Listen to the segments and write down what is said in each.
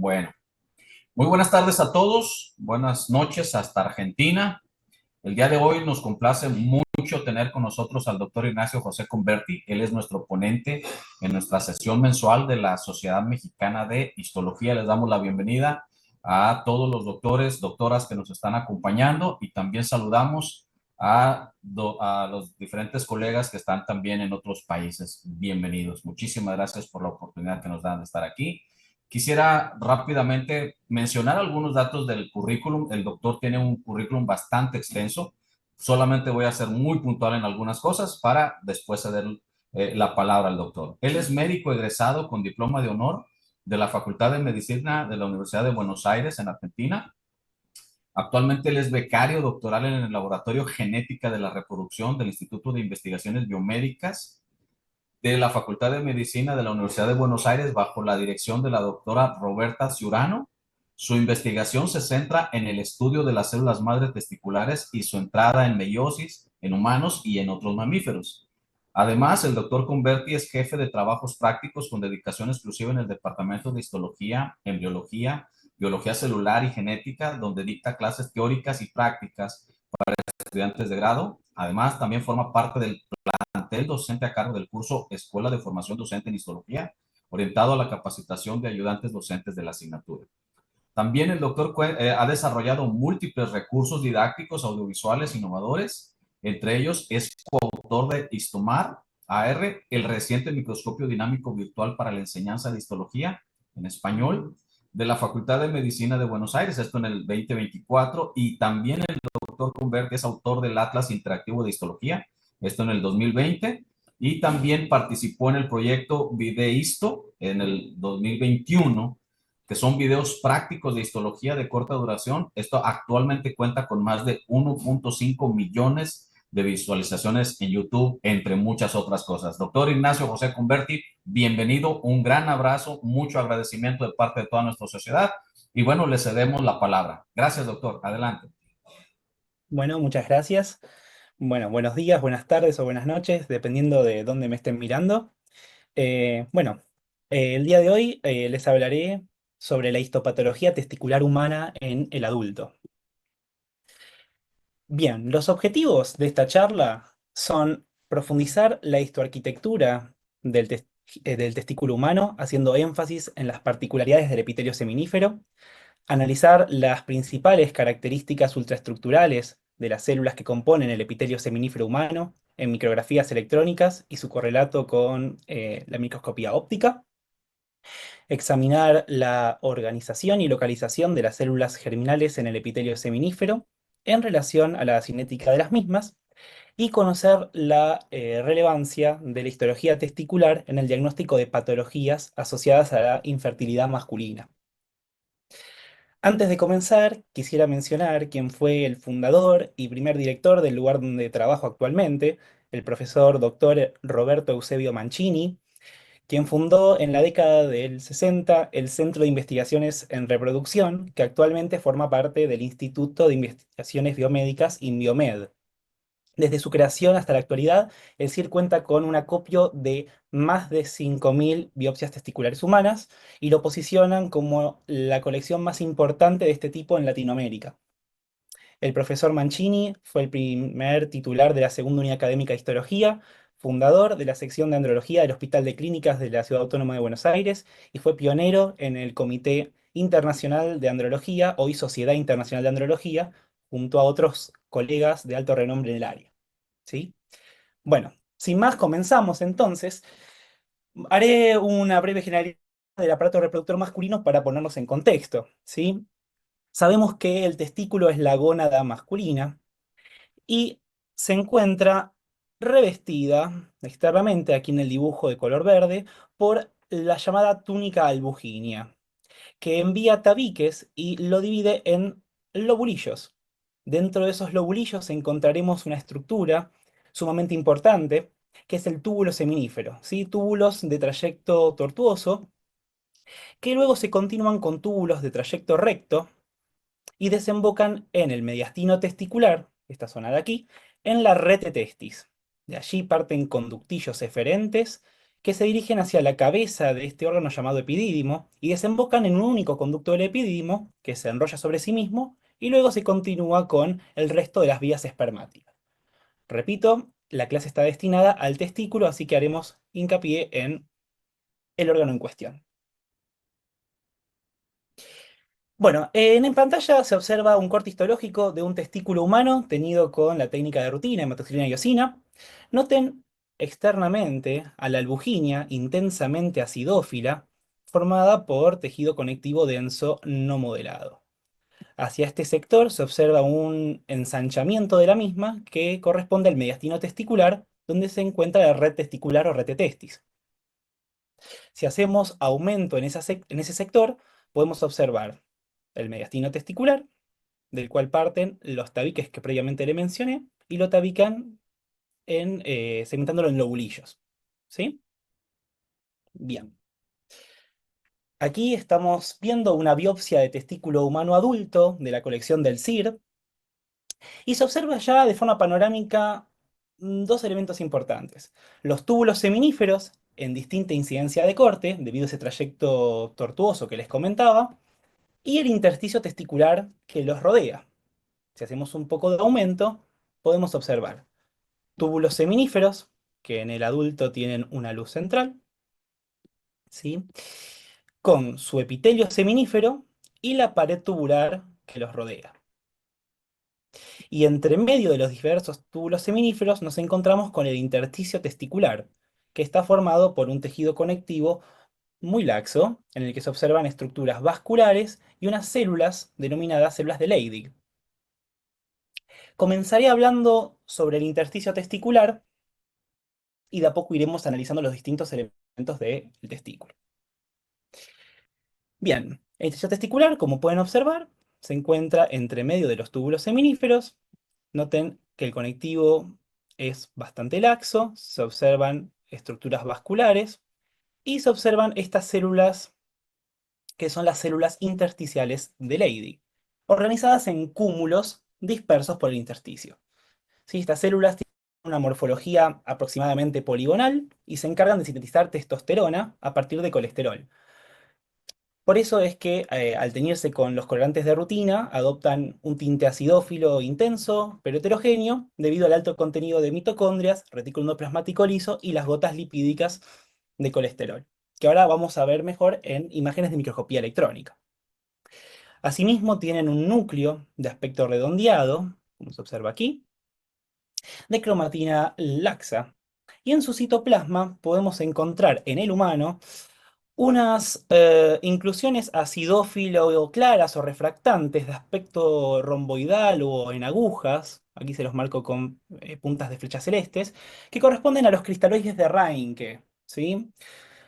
Bueno, muy buenas tardes a todos, buenas noches hasta Argentina. El día de hoy nos complace mucho tener con nosotros al doctor Ignacio José Converti. Él es nuestro ponente en nuestra sesión mensual de la Sociedad Mexicana de Histología. Les damos la bienvenida a todos los doctores, doctoras que nos están acompañando y también saludamos a los diferentes colegas que están también en otros países. Bienvenidos. Muchísimas gracias por la oportunidad que nos dan de estar aquí. Quisiera rápidamente mencionar algunos datos del currículum. El doctor tiene un currículum bastante extenso. Solamente voy a ser muy puntual en algunas cosas para después ceder la palabra al doctor. Él es médico egresado con diploma de honor de la Facultad de Medicina de la Universidad de Buenos Aires en Argentina. Actualmente él es becario doctoral en el Laboratorio Genética de la Reproducción del Instituto de Investigaciones Biomédicas de la Facultad de Medicina de la Universidad de Buenos Aires bajo la dirección de la doctora Roberta Ciurano. Su investigación se centra en el estudio de las células madre testiculares y su entrada en meiosis en humanos y en otros mamíferos. Además, el doctor Converti es jefe de trabajos prácticos con dedicación exclusiva en el Departamento de Histología, Embriología, Biología Celular y Genética, donde dicta clases teóricas y prácticas para estudiantes de grado. Además, también forma parte del plantel docente a cargo del curso Escuela de Formación Docente en Histología, orientado a la capacitación de ayudantes docentes de la asignatura. También el doctor ha desarrollado múltiples recursos didácticos audiovisuales innovadores. Entre ellos es coautor de Histomar AR, el reciente microscopio dinámico virtual para la enseñanza de histología en español de la Facultad de Medicina de Buenos Aires, esto en el 2024, y también el doctor Convert es autor del Atlas Interactivo de Histología, esto en el 2020, y también participó en el proyecto Videisto en el 2021, que son videos prácticos de histología de corta duración. Esto actualmente cuenta con más de 1.5 millones de visualizaciones en YouTube, entre muchas otras cosas. Doctor Ignacio José Converti, bienvenido, un gran abrazo, mucho agradecimiento de parte de toda nuestra sociedad y bueno, le cedemos la palabra. Gracias, doctor. Adelante. Bueno, muchas gracias. Bueno, buenos días, buenas tardes o buenas noches, dependiendo de dónde me estén mirando. Bueno, el día de hoy les hablaré sobre la histopatología testicular humana en el adulto. Bien, los objetivos de esta charla son profundizar la histoarquitectura del testículo humano, haciendo énfasis en las particularidades del epitelio seminífero, analizar las principales características ultraestructurales de las células que componen el epitelio seminífero humano en micrografías electrónicas y su correlato con la microscopía óptica, examinar la organización y localización de las células germinales en el epitelio seminífero en relación a la cinética de las mismas, y conocer la relevancia de la histología testicular en el diagnóstico de patologías asociadas a la infertilidad masculina. Antes de comenzar, quisiera mencionar quién fue el fundador y primer director del lugar donde trabajo actualmente, el profesor doctor Roberto Eusebio Mancini, quien fundó en la década del 60 el Centro de Investigaciones en Reproducción, que actualmente forma parte del Instituto de Investigaciones Biomédicas INBiomed. Desde su creación hasta la actualidad, el CIR cuenta con un acopio de más de 5.000 biopsias testiculares humanas y lo posicionan como la colección más importante de este tipo en Latinoamérica. El profesor Mancini fue el primer titular de la segunda unidad académica de histología, fundador de la sección de andrología del Hospital de Clínicas de la Ciudad Autónoma de Buenos Aires y fue pionero en el Comité Internacional de Andrología, hoy Sociedad Internacional de Andrología, junto a otros colegas de alto renombre en el área. ¿Sí? Bueno, sin más, comenzamos entonces. Haré una breve generalidad del aparato reproductor masculino para ponernos en contexto, ¿sí? Sabemos que el testículo es la gónada masculina y se encuentra revestida externamente, aquí en el dibujo de color verde, por la llamada túnica albuginea, que envía tabiques y lo divide en lobulillos. Dentro de esos lobulillos encontraremos una estructura sumamente importante, que es el túbulo seminífero, ¿sí? Túbulos de trayecto tortuoso, que luego se continúan con túbulos de trayecto recto y desembocan en el mediastino testicular, esta zona de aquí, en la rete testis. De allí parten conductillos eferentes que se dirigen hacia la cabeza de este órgano llamado epidídimo y desembocan en un único conducto del epidídimo que se enrolla sobre sí mismo y luego se continúa con el resto de las vías espermáticas. Repito, la clase está destinada al testículo, así que haremos hincapié en el órgano en cuestión. Bueno, en pantalla se observa un corte histológico de un testículo humano tenido con la técnica de rutina, hematoxilina y eosina. Noten externamente a la albuginia intensamente acidófila, formada por tejido conectivo denso no modelado. Hacia este sector se observa un ensanchamiento de la misma que corresponde al mediastino testicular, donde se encuentra la red testicular o retetestis. Si hacemos aumento en en ese sector, podemos observar el mediastino testicular, del cual parten los tabiques que previamente le mencioné, y lo tabican segmentándolo en lobulillos. ¿Sí? Bien. Aquí estamos viendo una biopsia de testículo humano adulto de la colección del CIR, y se observa ya de forma panorámica dos elementos importantes. Los túbulos seminíferos en distinta incidencia de corte, debido a ese trayecto tortuoso que les comentaba, y el intersticio testicular que los rodea. Si hacemos un poco de aumento, podemos observar túbulos seminíferos, que en el adulto tienen una luz central, ¿sí? Con su epitelio seminífero y la pared tubular que los rodea. Y entre medio de los diversos túbulos seminíferos nos encontramos con el intersticio testicular, que está formado por un tejido conectivo muy laxo, en el que se observan estructuras vasculares y unas células denominadas células de Leydig. Comenzaré hablando sobre el intersticio testicular y de a poco iremos analizando los distintos elementos del testículo. Bien, el intersticio testicular, como pueden observar, se encuentra entre medio de los túbulos seminíferos. Noten que el conectivo es bastante laxo, se observan estructuras vasculares y se observan estas células que son las células intersticiales de Leydig, organizadas en cúmulos dispersos por el intersticio. ¿Sí? Estas células tienen una morfología aproximadamente poligonal y se encargan de sintetizar testosterona a partir de colesterol. Por eso es que al teñirse con los colorantes de rutina, adoptan un tinte acidófilo intenso, pero heterogéneo, debido al alto contenido de mitocondrias, retículo endoplasmático liso y las gotas lipídicas de colesterol, que ahora vamos a ver mejor en imágenes de microscopía electrónica. Asimismo, tienen un núcleo de aspecto redondeado, como se observa aquí, de cromatina laxa. Y en su citoplasma podemos encontrar en el humano unas inclusiones acidófilo claras o refractantes de aspecto romboidal o en agujas, aquí se los marco con puntas de flechas celestes, que corresponden a los cristaloides de Reinke, ¿sí?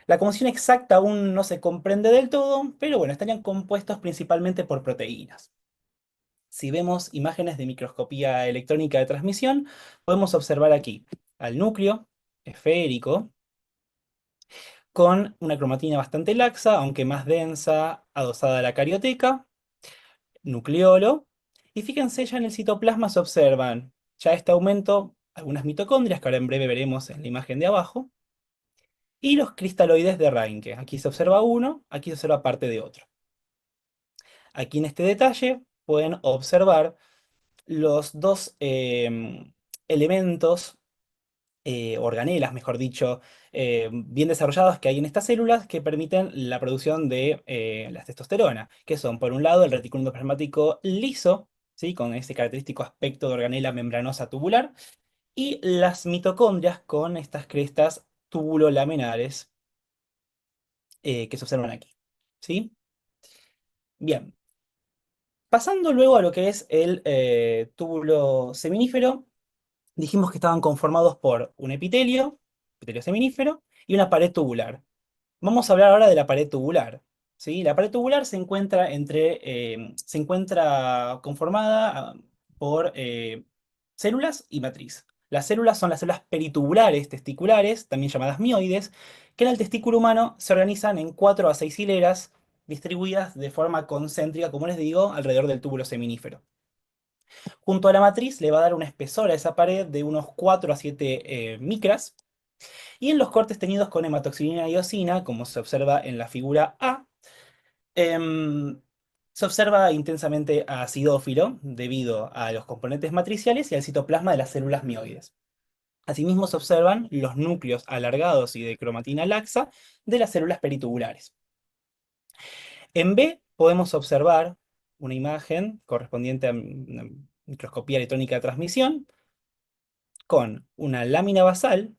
La composición exacta aún no se comprende del todo, pero bueno, estarían compuestos principalmente por proteínas. Si vemos imágenes de microscopía electrónica de transmisión, podemos observar aquí al núcleo esférico, con una cromatina bastante laxa, aunque más densa, adosada a la carioteca, nucleolo, y fíjense ya en el citoplasma se observan ya este aumento, algunas mitocondrias, que ahora en breve veremos en la imagen de abajo, y los cristaloides de Reinke. Aquí se observa uno, aquí se observa parte de otro. Aquí en este detalle pueden observar los dos elementos organelas, mejor dicho, bien desarrollados que hay en estas células que permiten la producción de la testosterona, que son, por un lado, el retículo endoplasmático liso, ¿sí? Con ese característico aspecto de organela membranosa tubular, y las mitocondrias con estas crestas tubulolaminares que se observan aquí. ¿Sí? Bien. Pasando luego a lo que es el túbulo seminífero, dijimos que estaban conformados por un epitelio seminífero, y una pared tubular. Vamos a hablar ahora de la pared tubular. ¿Sí? La pared tubular se encuentra conformada por células y matriz. Las células son las células peritubulares testiculares, también llamadas mioides, que en el testículo humano se organizan en 4 a 6 hileras distribuidas de forma concéntrica, como les digo, alrededor del túbulo seminífero. Junto a la matriz le va a dar un espesor a esa pared de unos 4 a 7 micras, Y en los cortes teñidos con hematoxilina y eosina, como se observa en la figura A, em, se observa intensamente acidófilo debido a los componentes matriciales y al citoplasma de las células mioides. Asimismo, se observan los núcleos alargados y de cromatina laxa de las células peritubulares. En B podemos observar una imagen correspondiente a una microscopía electrónica de transmisión con una lámina basal,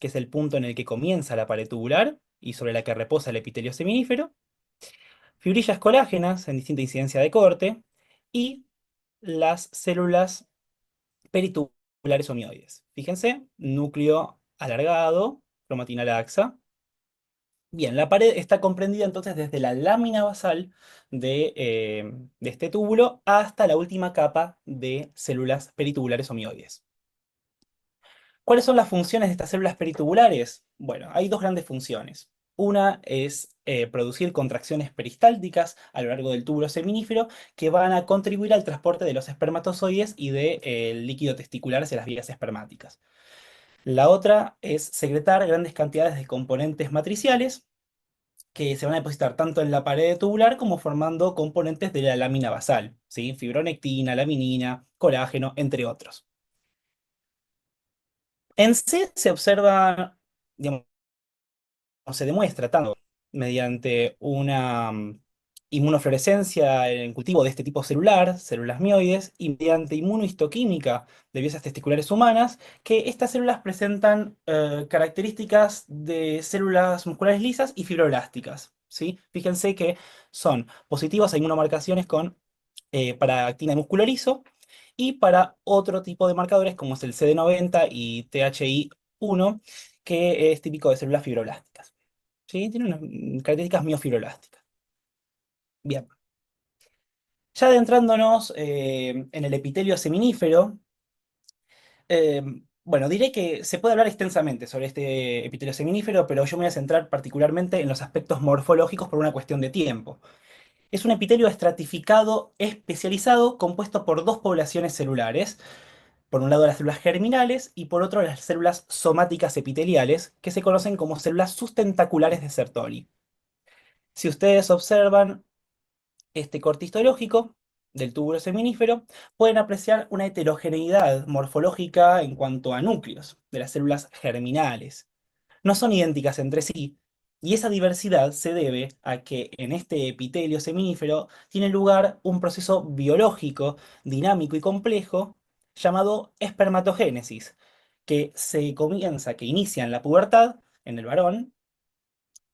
que es el punto en el que comienza la pared tubular y sobre la que reposa el epitelio seminífero, fibrillas colágenas en distinta incidencia de corte y las células peritubulares homioides. Fíjense, núcleo alargado, cromatina laxa. Bien, la pared está comprendida entonces desde la lámina basal de este túbulo hasta la última capa de células peritubulares homioides. ¿Cuáles son las funciones de estas células peritubulares? Bueno, hay dos grandes funciones. Una es producir contracciones peristálticas a lo largo del túbulo seminífero que van a contribuir al transporte de los espermatozoides y del líquido testicular hacia las vías espermáticas. La otra es secretar grandes cantidades de componentes matriciales que se van a depositar tanto en la pared tubular como formando componentes de la lámina basal, ¿sí? Fibronectina, laminina, colágeno, entre otros. En C se observa, digamos, o se demuestra tanto mediante una inmunofluorescencia en cultivo de este tipo celular, células mioides, y mediante inmunohistoquímica de vías testiculares humanas, que estas células presentan características de células musculares lisas y fibroblásticas, ¿sí? Fíjense que son positivas a inmunomarcaciones para actina y músculo liso, y para otro tipo de marcadores como es el CD90 y THI1, que es típico de células fibroblásticas. ¿Sí? Tiene unas características miofibrolásticas. Bien. Ya adentrándonos en el epitelio seminífero, eh, bueno, diré que se puede hablar extensamente sobre este epitelio seminífero, pero yo me voy a centrar particularmente en los aspectos morfológicos por una cuestión de tiempo. Es un epitelio estratificado especializado compuesto por dos poblaciones celulares. Por un lado las células germinales y por otro las células somáticas epiteliales, que se conocen como células sustentaculares de Sertoli. Si ustedes observan este corte histológico del túbulo seminífero, pueden apreciar una heterogeneidad morfológica en cuanto a núcleos de las células germinales. No son idénticas entre sí, y esa diversidad se debe a que en este epitelio seminífero tiene lugar un proceso biológico, dinámico y complejo llamado espermatogénesis, que inicia en la pubertad, en el varón,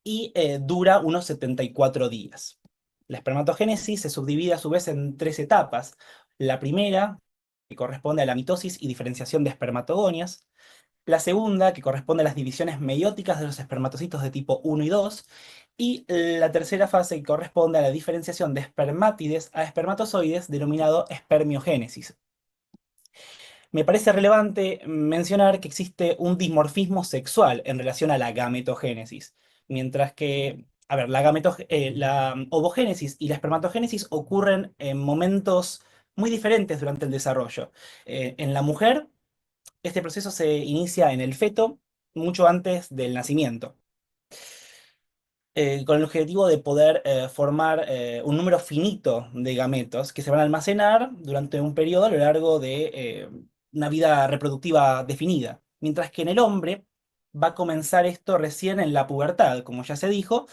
y dura unos 74 días. La espermatogénesis se subdivide a su vez en tres etapas. La primera, que corresponde a la mitosis y diferenciación de espermatogonias. La segunda, que corresponde a las divisiones meióticas de los espermatocitos de tipo 1 y 2. Y la tercera fase, que corresponde a la diferenciación de espermátides a espermatozoides, denominado espermiogénesis. Me parece relevante mencionar que existe un dimorfismo sexual en relación a la gametogénesis, mientras que, a ver, la ovogénesis y la espermatogénesis ocurren en momentos muy diferentes durante el desarrollo. En la mujer, este proceso se inicia en el feto mucho antes del nacimiento, con el objetivo de poder formar un número finito de gametos que se van a almacenar durante un periodo a lo largo de una vida reproductiva definida. Mientras que en el hombre va a comenzar esto recién en la pubertad, como ya se dijo,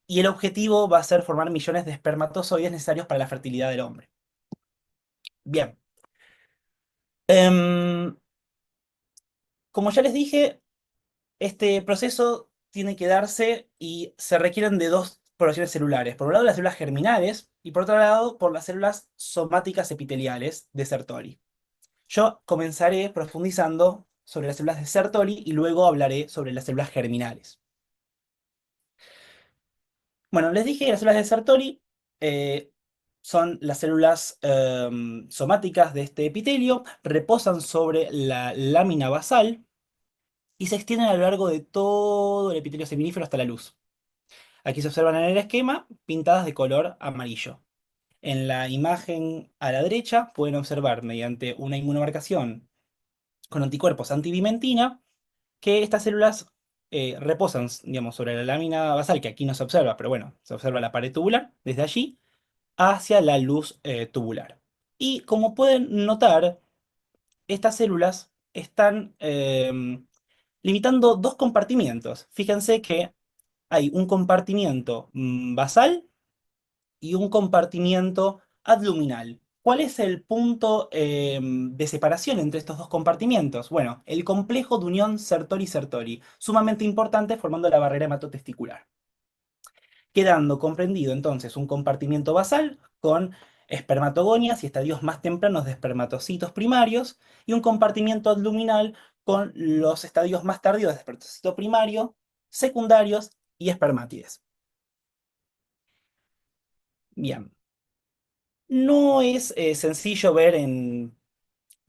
y el objetivo va a ser formar millones de espermatozoides necesarios para la fertilidad del hombre. Bien. Em, Como ya les dije, este proceso tiene que darse y se requieren de dos poblaciones celulares. Por un lado, las células germinales y por otro lado, por las células somáticas epiteliales de Sertoli. Yo comenzaré profundizando sobre las células de Sertoli y luego hablaré sobre las células germinales. Bueno, les dije que las células de Sertoli eh, son las células somáticas de este epitelio, reposan sobre la lámina basal y se extienden a lo largo de todo el epitelio seminífero hasta la luz. Aquí se observan en el esquema pintadas de color amarillo. En la imagen a la derecha pueden observar mediante una inmunomarcación con anticuerpos antivimentina que estas células reposan, digamos, sobre la lámina basal, que aquí no se observa, pero bueno, se observa la pared tubular, desde allí hacia la luz tubular. Y como pueden notar, estas células están limitando dos compartimientos. Fíjense que hay un compartimiento basal y un compartimiento adluminal. ¿Cuál es el punto de separación entre estos dos compartimientos? Bueno, el complejo de unión Sertoli-Sertoli, sumamente importante formando la barrera hematotesticular. Quedando comprendido entonces un compartimiento basal con espermatogonias y estadios más tempranos de espermatocitos primarios y un compartimiento adluminal con los estadios más tardíos de espermatocito primario, secundarios y espermátides. Bien, no es sencillo ver en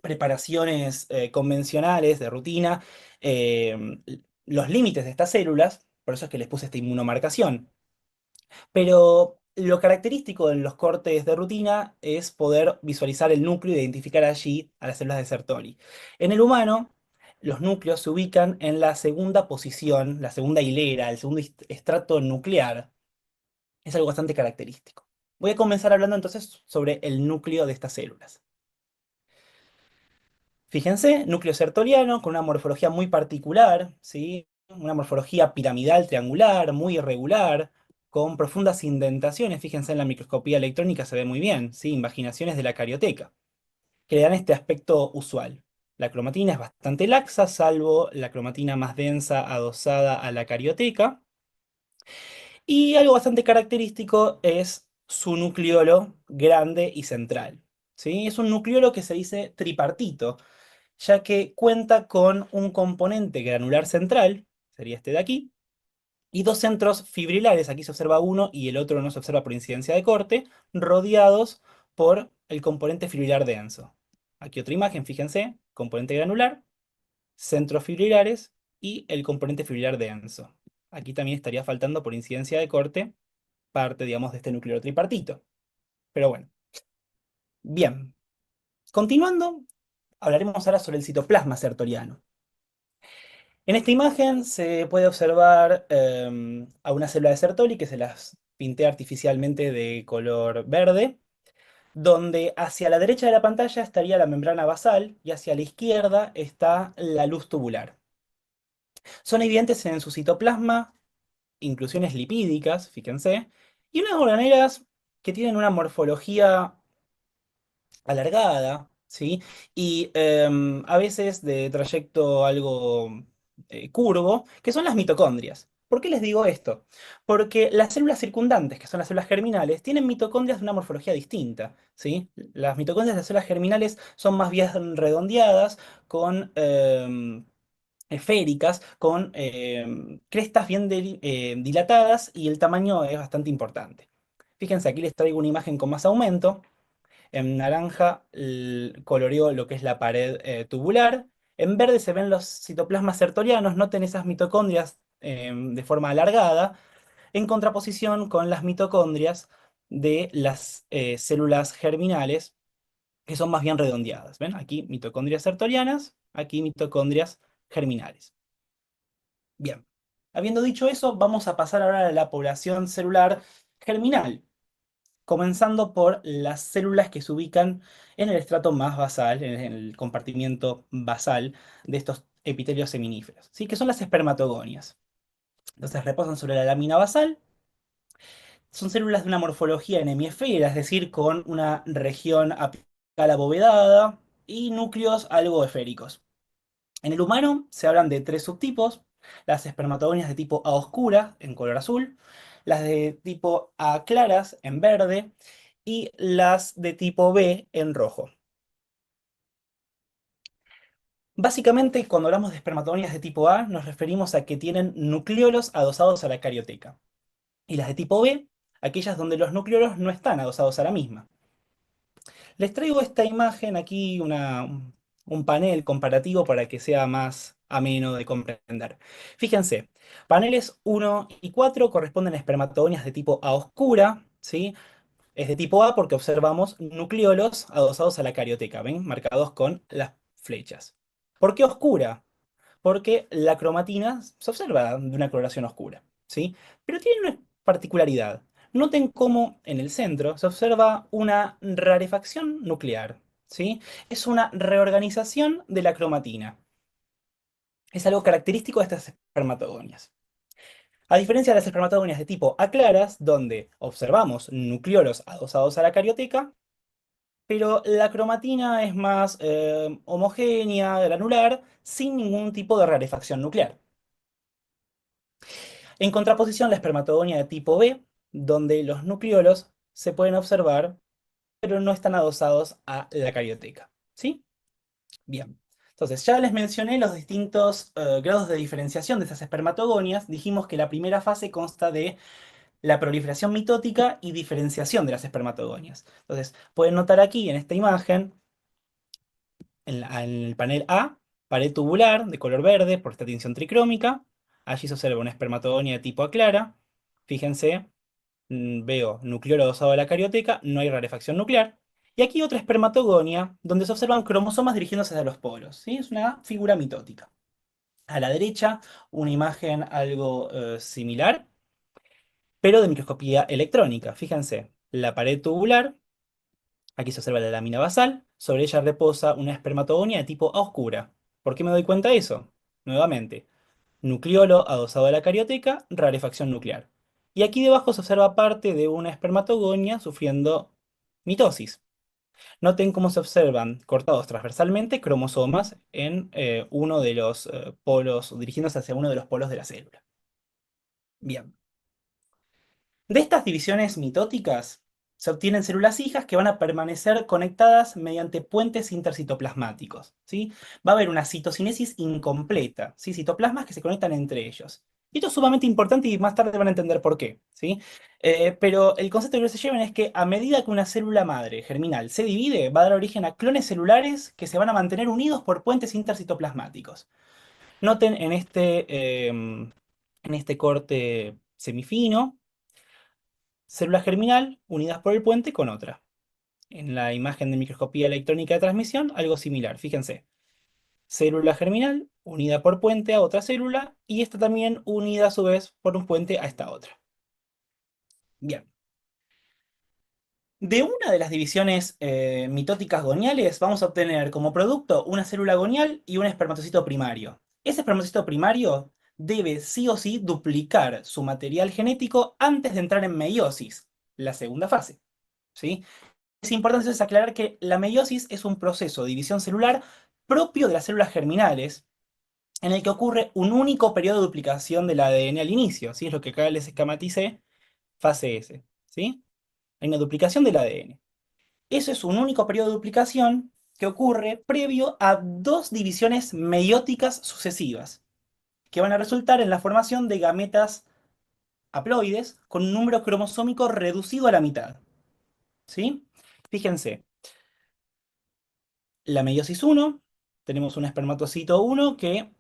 preparaciones convencionales de rutina eh, los límites de estas células, por eso es que les puse esta inmunomarcación. Pero lo característico de los cortes de rutina es poder visualizar el núcleo e identificar allí a las células de Sertoli. En el humano, los núcleos se ubican en la segunda posición, la segunda hilera, el segundo estrato nuclear. Es algo bastante característico. Voy a comenzar hablando entonces sobre el núcleo de estas células. Fíjense, núcleo sertoriano con una morfología muy particular, ¿sí? Una morfología piramidal triangular, muy irregular, con profundas indentaciones. Fíjense en la microscopía electrónica se ve muy bien, ¿sí? Invaginaciones de la carioteca, que le dan este aspecto usual. La cromatina es bastante laxa, salvo la cromatina más densa adosada a la carioteca. Y algo bastante característico es su nucleolo grande y central, ¿sí? Es un nucleolo que se dice tripartito ya que cuenta con un componente granular central, sería este de aquí, y dos centros fibrilares, aquí se observa uno y el otro no se observa por incidencia de corte, rodeados por el componente fibrilar denso. Aquí otra imagen, fíjense, componente granular, centros fibrilares y el componente fibrilar denso. Aquí también estaría faltando por incidencia de corte parte, digamos, de este núcleo tripartito. Pero bueno, bien. Continuando, hablaremos ahora sobre el citoplasma sertoriano. En esta imagen se puede observar a una célula de Sertoli que se las pinté artificialmente de color verde, donde hacia la derecha de la pantalla estaría la membrana basal y hacia la izquierda está la luz tubular. Son evidentes en su citoplasma inclusiones lipídicas, fíjense, y unas organelas que tienen una morfología alargada, ¿sí? Y a veces de trayecto algo curvo, que son las mitocondrias. ¿Por qué les digo esto? Porque las células circundantes, que son las células germinales, tienen mitocondrias de una morfología distinta, ¿sí? Las mitocondrias de las células germinales son más bien redondeadas, con esféricas, con crestas bien dilatadas y el tamaño es bastante importante. Fíjense, aquí les traigo una imagen con más aumento. En naranja coloreó lo que es la pared tubular. En verde se ven los citoplasmas sertorianos. Noten esas mitocondrias de forma alargada, en contraposición con las mitocondrias de las células germinales, que son más bien redondeadas. ¿Ven? Aquí mitocondrias sertorianas, aquí mitocondrias germinales. Bien. Habiendo dicho eso, vamos a pasar ahora a la población celular germinal, comenzando por las células que se ubican en el estrato más basal, en el compartimiento basal de estos epitelios seminíferos, ¿sí? Que son las espermatogonias. Entonces reposan sobre la lámina basal, son células de una morfología en hemiesfera, es decir, con una región apical abovedada y núcleos algo esféricos. En el humano se hablan de tres subtipos: las espermatogonias de tipo A oscura, en color azul, las de tipo A claras, en verde, y las de tipo B, en rojo. Básicamente, cuando hablamos de espermatogonias de tipo A, nos referimos a que tienen nucleolos adosados a la carioteca. Y las de tipo B, aquellas donde los nucleolos no están adosados a la misma. Les traigo esta imagen aquí, un panel comparativo para que sea más ameno de comprender. Fíjense, paneles 1 y 4 corresponden a espermatogonias de tipo A oscura, ¿sí? Es de tipo A porque observamos nucleolos adosados a la carioteca, ¿ven? Marcados con las flechas. ¿Por qué oscura? porque la cromatina se observa de una coloración oscura, ¿sí? Pero tiene una particularidad. Noten cómo en el centro se observa una rarefacción nuclear, ¿sí? Es una reorganización de la cromatina. Es algo característico de estas espermatogonias. A diferencia de las espermatogonias de tipo A claras, donde observamos nucleolos adosados a la carioteca, pero la cromatina es más homogénea, granular, sin ningún tipo de rarefacción nuclear. En contraposición, la espermatogonia de tipo B, donde los nucleolos se pueden observar, pero no están adosados a la carioteca. ¿Sí? Bien. Entonces, ya les mencioné los distintos grados de diferenciación de estas espermatogonias. Dijimos que la primera fase consta de la proliferación mitótica y diferenciación de las espermatogonias. Entonces, pueden notar aquí en esta imagen, en el panel A, pared tubular de color verde por esta tinción tricrómica. Allí se observa una espermatogonia de tipo A clara. Fíjense, veo nucleolo adosado a la carioteca, no hay rarefacción nuclear. Y aquí otra espermatogonia donde se observan cromosomas dirigiéndose hacia los polos, ¿sí? Es una figura mitótica. A la derecha, una imagen algo similar, pero de microscopía electrónica. Fíjense, la pared tubular, aquí se observa la lámina basal, sobre ella reposa una espermatogonia de tipo A oscura. ¿Por qué me doy cuenta de eso? Nuevamente, nucleolo adosado a la carioteca, rarefacción nuclear. Y aquí debajo se observa parte de una espermatogonia sufriendo mitosis. Noten cómo se observan cortados transversalmente cromosomas en uno de los polos, dirigiéndose hacia uno de los polos de la célula. Bien. De estas divisiones mitóticas se obtienen células hijas que van a permanecer conectadas mediante puentes intercitoplasmáticos, ¿sí? Va a haber una citocinesis incompleta, ¿sí? Citoplasmas que se conectan entre ellos. Y esto es sumamente importante y más tarde van a entender por qué, ¿sí? Pero el concepto que se llevan es que a medida que una célula madre germinal se divide, va a dar origen a clones celulares que se van a mantener unidos por puentes intercitoplasmáticos. Noten en este corte semifino, célula germinal unidas por el puente con otra. En la imagen de microscopía electrónica de transmisión, algo similar. Fíjense, célula germinal unida por puente a otra célula y esta también unida a su vez por un puente a esta otra. Bien. De una de las divisiones mitóticas goniales vamos a obtener como producto una célula gonial y un espermatocito primario. Ese espermatocito primario debe sí o sí duplicar su material genético antes de entrar en meiosis, la segunda fase. ¿Sí? Es importante entonces aclarar que la meiosis es un proceso de división celular propio de las células germinales, en el que ocurre un único periodo de duplicación del ADN al inicio, ¿sí? Es lo que acá les esquematicé, fase S, ¿sí? Hay una duplicación del ADN. Eso es un único periodo de duplicación que ocurre previo a dos divisiones meióticas sucesivas, que van a resultar en la formación de gametas haploides con un número cromosómico reducido a la mitad, ¿sí? Fíjense, la meiosis uno, tenemos un espermatocito uno que,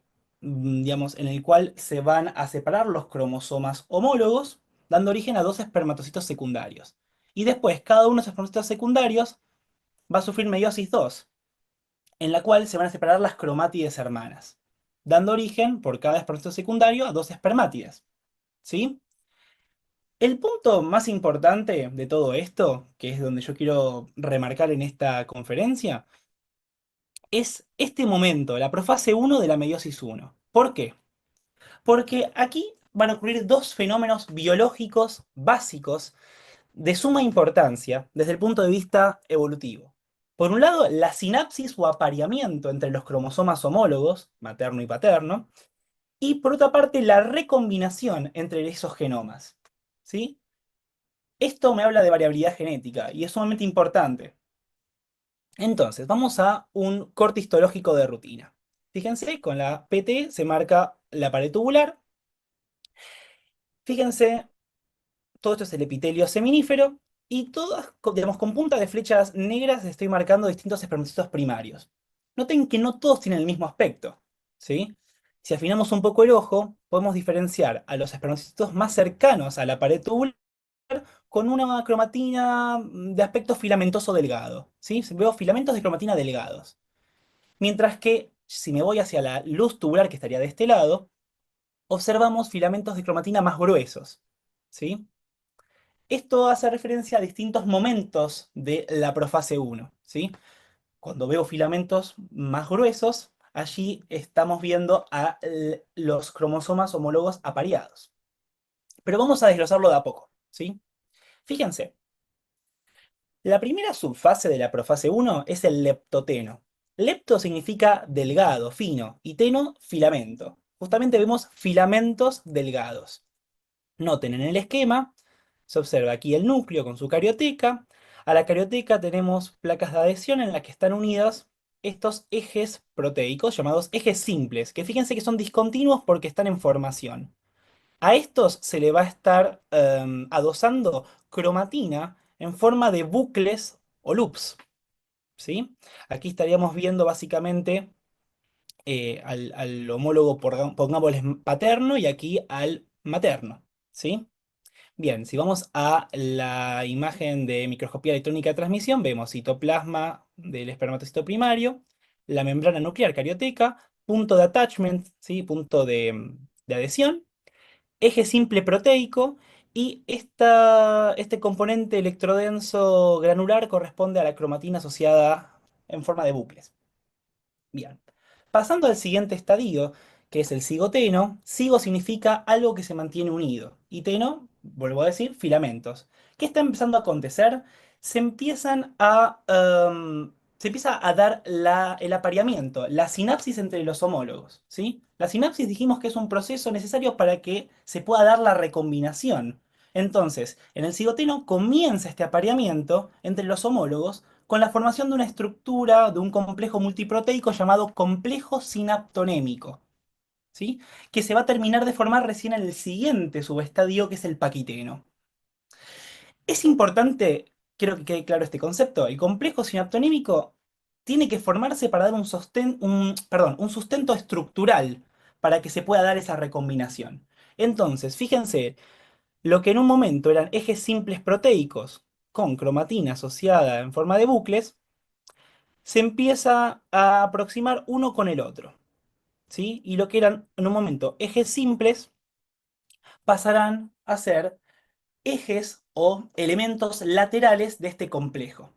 digamos, en el cual se van a separar los cromosomas homólogos, dando origen a dos espermatocitos secundarios. Y después, cada uno de esos espermatocitos secundarios va a sufrir meiosis 2, en la cual se van a separar las cromátides hermanas, dando origen por cada espermatocito secundario a dos espermátides. ¿Sí? El punto más importante de todo esto, que es donde yo quiero remarcar en esta conferencia, es este momento, la profase uno de la meiosis uno. ¿Por qué? Porque aquí van a ocurrir dos fenómenos biológicos básicos de suma importancia desde el punto de vista evolutivo. Por un lado, la sinapsis o apareamiento entre los cromosomas homólogos, materno y paterno, y por otra parte, la recombinación entre esos genomas. ¿Sí? Esto me habla de variabilidad genética y es sumamente importante. Entonces, vamos a un corte histológico de rutina. Fíjense, con la PT se marca la pared tubular. Fíjense, todo esto es el epitelio seminífero y todas, digamos, con punta de flechas negras estoy marcando distintos espermatocitos primarios. Noten que no todos tienen el mismo aspecto, ¿sí? Si afinamos un poco el ojo, podemos diferenciar a los espermatocitos más cercanos a la pared tubular con una cromatina de aspecto filamentoso delgado, ¿sí? Veo filamentos de cromatina delgados. Mientras que si me voy hacia la luz tubular que estaría de este lado, observamos filamentos de cromatina más gruesos, ¿sí? Esto hace referencia a distintos momentos de la profase 1, ¿sí? Cuando veo filamentos más gruesos, allí estamos viendo a los cromosomas homólogos apareados. Pero vamos a desglosarlo de a poco, ¿sí? Fíjense, la primera subfase de la profase 1 es el leptoteno. Lepto significa delgado, fino, y teno, filamento. Justamente vemos filamentos delgados. Noten en el esquema, se observa aquí el núcleo con su carioteca. A la carioteca tenemos placas de adhesión en las que están unidas estos ejes proteicos llamados ejes simples, que fíjense que son discontinuos porque están en formación. A estos se le va a estar adosando cromatina en forma de bucles o loops, ¿sí? Aquí estaríamos viendo básicamente al homólogo, pongámosle paterno, y aquí al materno, ¿sí? Bien, si vamos a la imagen de microscopía electrónica de transmisión, vemos citoplasma del espermatocito primario, la membrana nuclear carioteca, punto de attachment, ¿sí? Punto de adhesión, eje simple proteico, y este componente electrodenso granular corresponde a la cromatina asociada en forma de bucles. Bien. Pasando al siguiente estadio, que es el cigoteno. Cigo significa algo que se mantiene unido. Y teno, vuelvo a decir, filamentos. ¿Qué está empezando a acontecer? Se empieza a dar el apareamiento, la sinapsis entre los homólogos, ¿sí? La sinapsis dijimos que es un proceso necesario para que se pueda dar la recombinación. Entonces, en el cigoteno comienza este apareamiento entre los homólogos con la formación de una estructura de un complejo multiproteico llamado complejo sinaptonémico, ¿sí? Que se va a terminar de formar recién en el siguiente subestadio, que es el paquiteno. Es importante, quiero que quede claro este concepto, el complejo sinaptonémico tiene que formarse para dar un sustento estructural para que se pueda dar esa recombinación. Entonces, fíjense, lo que en un momento eran ejes simples proteicos con cromatina asociada en forma de bucles, se empieza a aproximar uno con el otro, ¿sí? Y lo que eran en un momento ejes simples pasarán a ser ejes o elementos laterales de este complejo.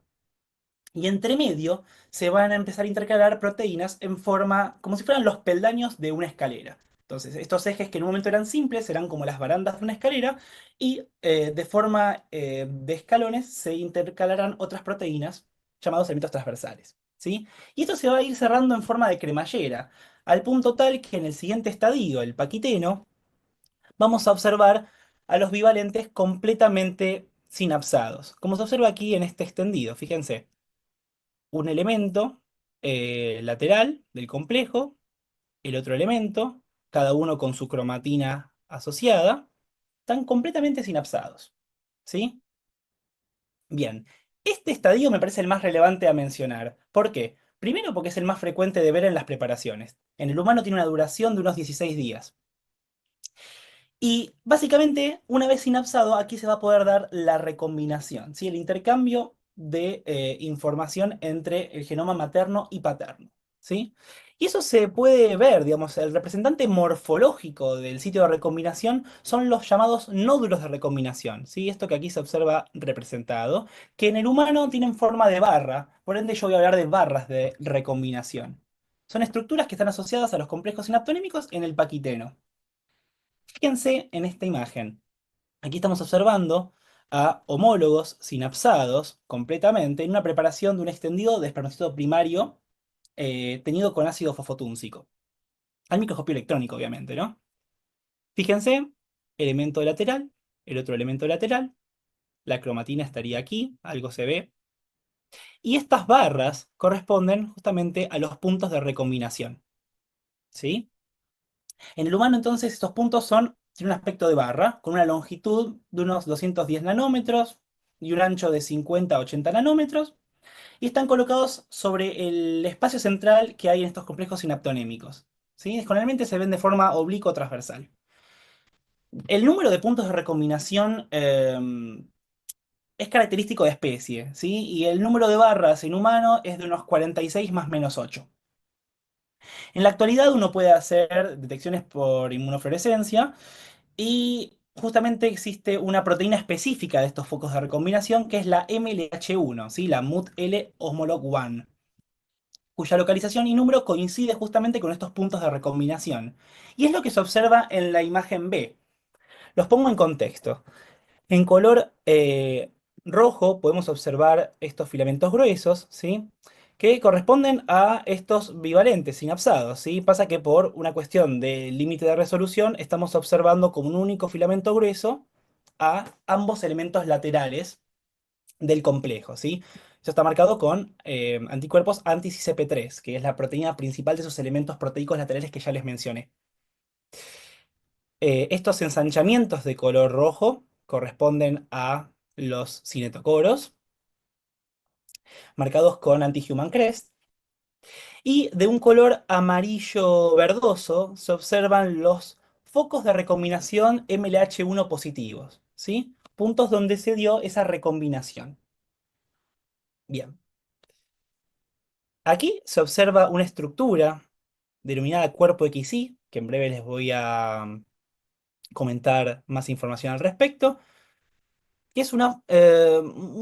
Y entre medio se van a empezar a intercalar proteínas en forma, como si fueran los peldaños de una escalera. Entonces, estos ejes que en un momento eran simples serán como las barandas de una escalera, y de forma de escalones se intercalarán otras proteínas llamados elementos transversales, ¿sí? Y esto se va a ir cerrando en forma de cremallera, al punto tal que en el siguiente estadio, el paquiteno, vamos a observar a los bivalentes completamente sinapsados, como se observa aquí en este extendido. Fíjense, un elemento lateral del complejo, el otro elemento, cada uno con su cromatina asociada, están completamente sinapsados, ¿sí? Bien, este estadio me parece el más relevante a mencionar. ¿Por qué? Primero porque es el más frecuente de ver en las preparaciones. En el humano tiene una duración de unos 16 días. Y básicamente, una vez sinapsado, aquí se va a poder dar la recombinación, ¿sí? El intercambio de información entre el genoma materno y paterno, ¿sí? Y eso se puede ver, digamos, el representante morfológico del sitio de recombinación son los llamados nódulos de recombinación, ¿sí? Esto que aquí se observa representado, que en el humano tienen forma de barra, por ende yo voy a hablar de barras de recombinación. Son estructuras que están asociadas a los complejos sinaptonémicos en el paquiteno. Fíjense en esta imagen. Aquí estamos observando a homólogos sinapsados completamente en una preparación de un extendido de espermatozoide primario teñido con ácido fosfotúnsico. Al microscopio electrónico, obviamente, ¿no? Fíjense, elemento lateral, el otro elemento lateral, la cromatina estaría aquí, algo se ve. Y estas barras corresponden justamente a los puntos de recombinación, ¿sí? En el humano, entonces, estos puntos tienen un aspecto de barra, con una longitud de unos 210 nanómetros y un ancho de 50 a 80 nanómetros, y están colocados sobre el espacio central que hay en estos complejos sinaptonémicos, ¿sí? Generalmente se ven de forma oblicua o transversal. El número de puntos de recombinación es característico de especie, ¿sí? Y el número de barras en humano es de unos 46 más menos 8. En la actualidad uno puede hacer detecciones por inmunofluorescencia y justamente existe una proteína específica de estos focos de recombinación que es la MLH1, ¿sí? La MUT-L homolog 1, cuya localización y número coincide justamente con estos puntos de recombinación. Y es lo que se observa en la imagen B. Los pongo en contexto. En color rojo podemos observar estos filamentos gruesos, ¿sí? Que corresponden a estos bivalentes sinapsados, ¿sí? Pasa que por una cuestión de límite de resolución estamos observando como un único filamento grueso a ambos elementos laterales del complejo, ¿sí? Eso está marcado con anticuerpos anti-CCP3, que es la proteína principal de esos elementos proteicos laterales que ya les mencioné. Estos ensanchamientos de color rojo corresponden a los cinetocoros, marcados con anti-human crest, y de un color amarillo verdoso se observan los focos de recombinación MLH1 positivos, ¿sí? Puntos donde se dio esa recombinación. Bien, aquí se observa una estructura denominada cuerpo XY, que en breve les voy a comentar más información al respecto, que es una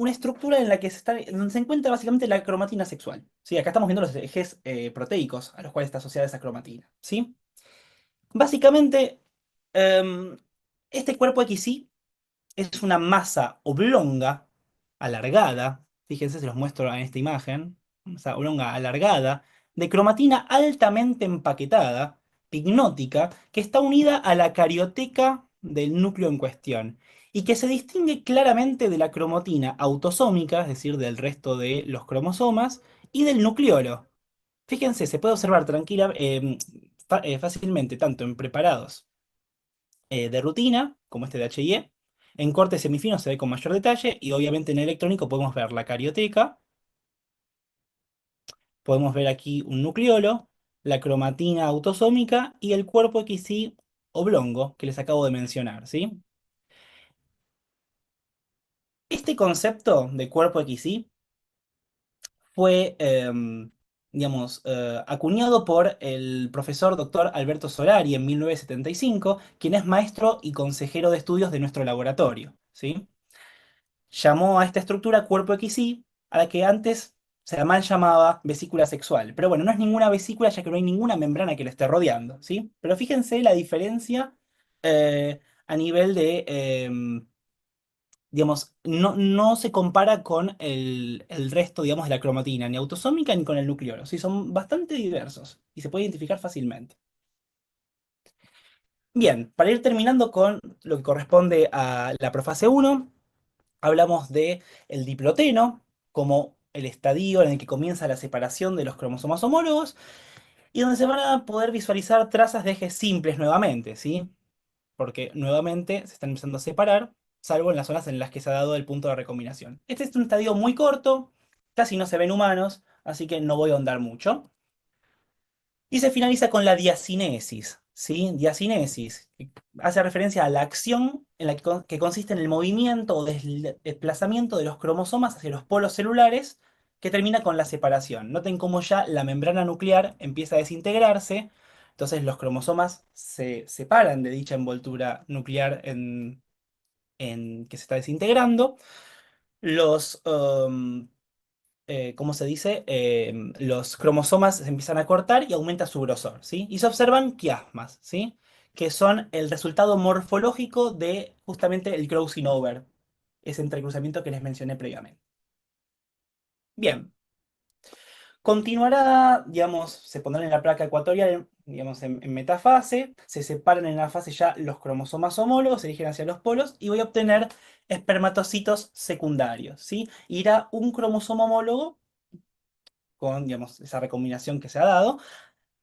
estructura en la que donde se encuentra básicamente la cromatina sexual. ¿Sí? Acá estamos viendo los ejes proteicos a los cuales está asociada esa cromatina. ¿Sí? Básicamente, em, este cuerpo XY es una masa oblonga, alargada, fíjense, se los muestro en esta imagen, masa oblonga alargada, de cromatina altamente empaquetada, pignótica, que está unida a la carioteca del núcleo en cuestión, y que se distingue claramente de la cromatina autosómica, es decir, del resto de los cromosomas, y del nucleolo. Fíjense, se puede observar fácilmente, tanto en preparados de rutina, como este de HIE. En corte semifino se ve con mayor detalle y obviamente en electrónico podemos ver la carioteca, podemos ver aquí un nucleolo, la cromatina autosómica y el cuerpo XY oblongo que les acabo de mencionar, ¿sí? Este concepto de cuerpo XY fue, digamos, acuñado por el profesor doctor Alberto Solari en 1975, quien es maestro y consejero de estudios de nuestro laboratorio, ¿sí? Llamó a esta estructura cuerpo XY, a la que antes se la mal llamaba vesícula sexual. Pero bueno, no es ninguna vesícula ya que no hay ninguna membrana que la esté rodeando, ¿sí? Pero fíjense la diferencia a nivel de, digamos, no se compara con el resto, digamos, de la cromatina, ni autosómica ni con el nucleolo, ¿sí? Son bastante diversos y se puede identificar fácilmente. Bien, para ir terminando con lo que corresponde a la profase 1, hablamos de el diploteno como el estadio en el que comienza la separación de los cromosomas homólogos y donde se van a poder visualizar trazas de ejes simples nuevamente, ¿sí? Porque nuevamente se están empezando a separar, salvo en las zonas en las que se ha dado el punto de recombinación. Este es un estadio muy corto, casi no se ven humanos, así que no voy a ahondar mucho. Y se finaliza con la diacinesis, ¿sí? Diacinesis, que hace referencia a la acción en la que consiste en el movimiento o desplazamiento de los cromosomas hacia los polos celulares, que termina con la separación. Noten cómo ya la membrana nuclear empieza a desintegrarse, entonces los cromosomas se separan de dicha envoltura nuclear en que se está desintegrando. Los, ¿cómo se dice? Los cromosomas se empiezan a cortar y aumenta su grosor, ¿sí? Y se observan quiasmas, ¿sí? Que son el resultado morfológico de justamente el crossing over, ese entrecruzamiento que les mencioné previamente. Bien, continuará, digamos, se pondrán en la placa ecuatorial, digamos, en metafase, se separan en la fase ya los cromosomas homólogos, se dirigen hacia los polos y voy a obtener espermatocitos secundarios, ¿sí? Irá un cromosoma homólogo con, digamos, esa recombinación que se ha dado,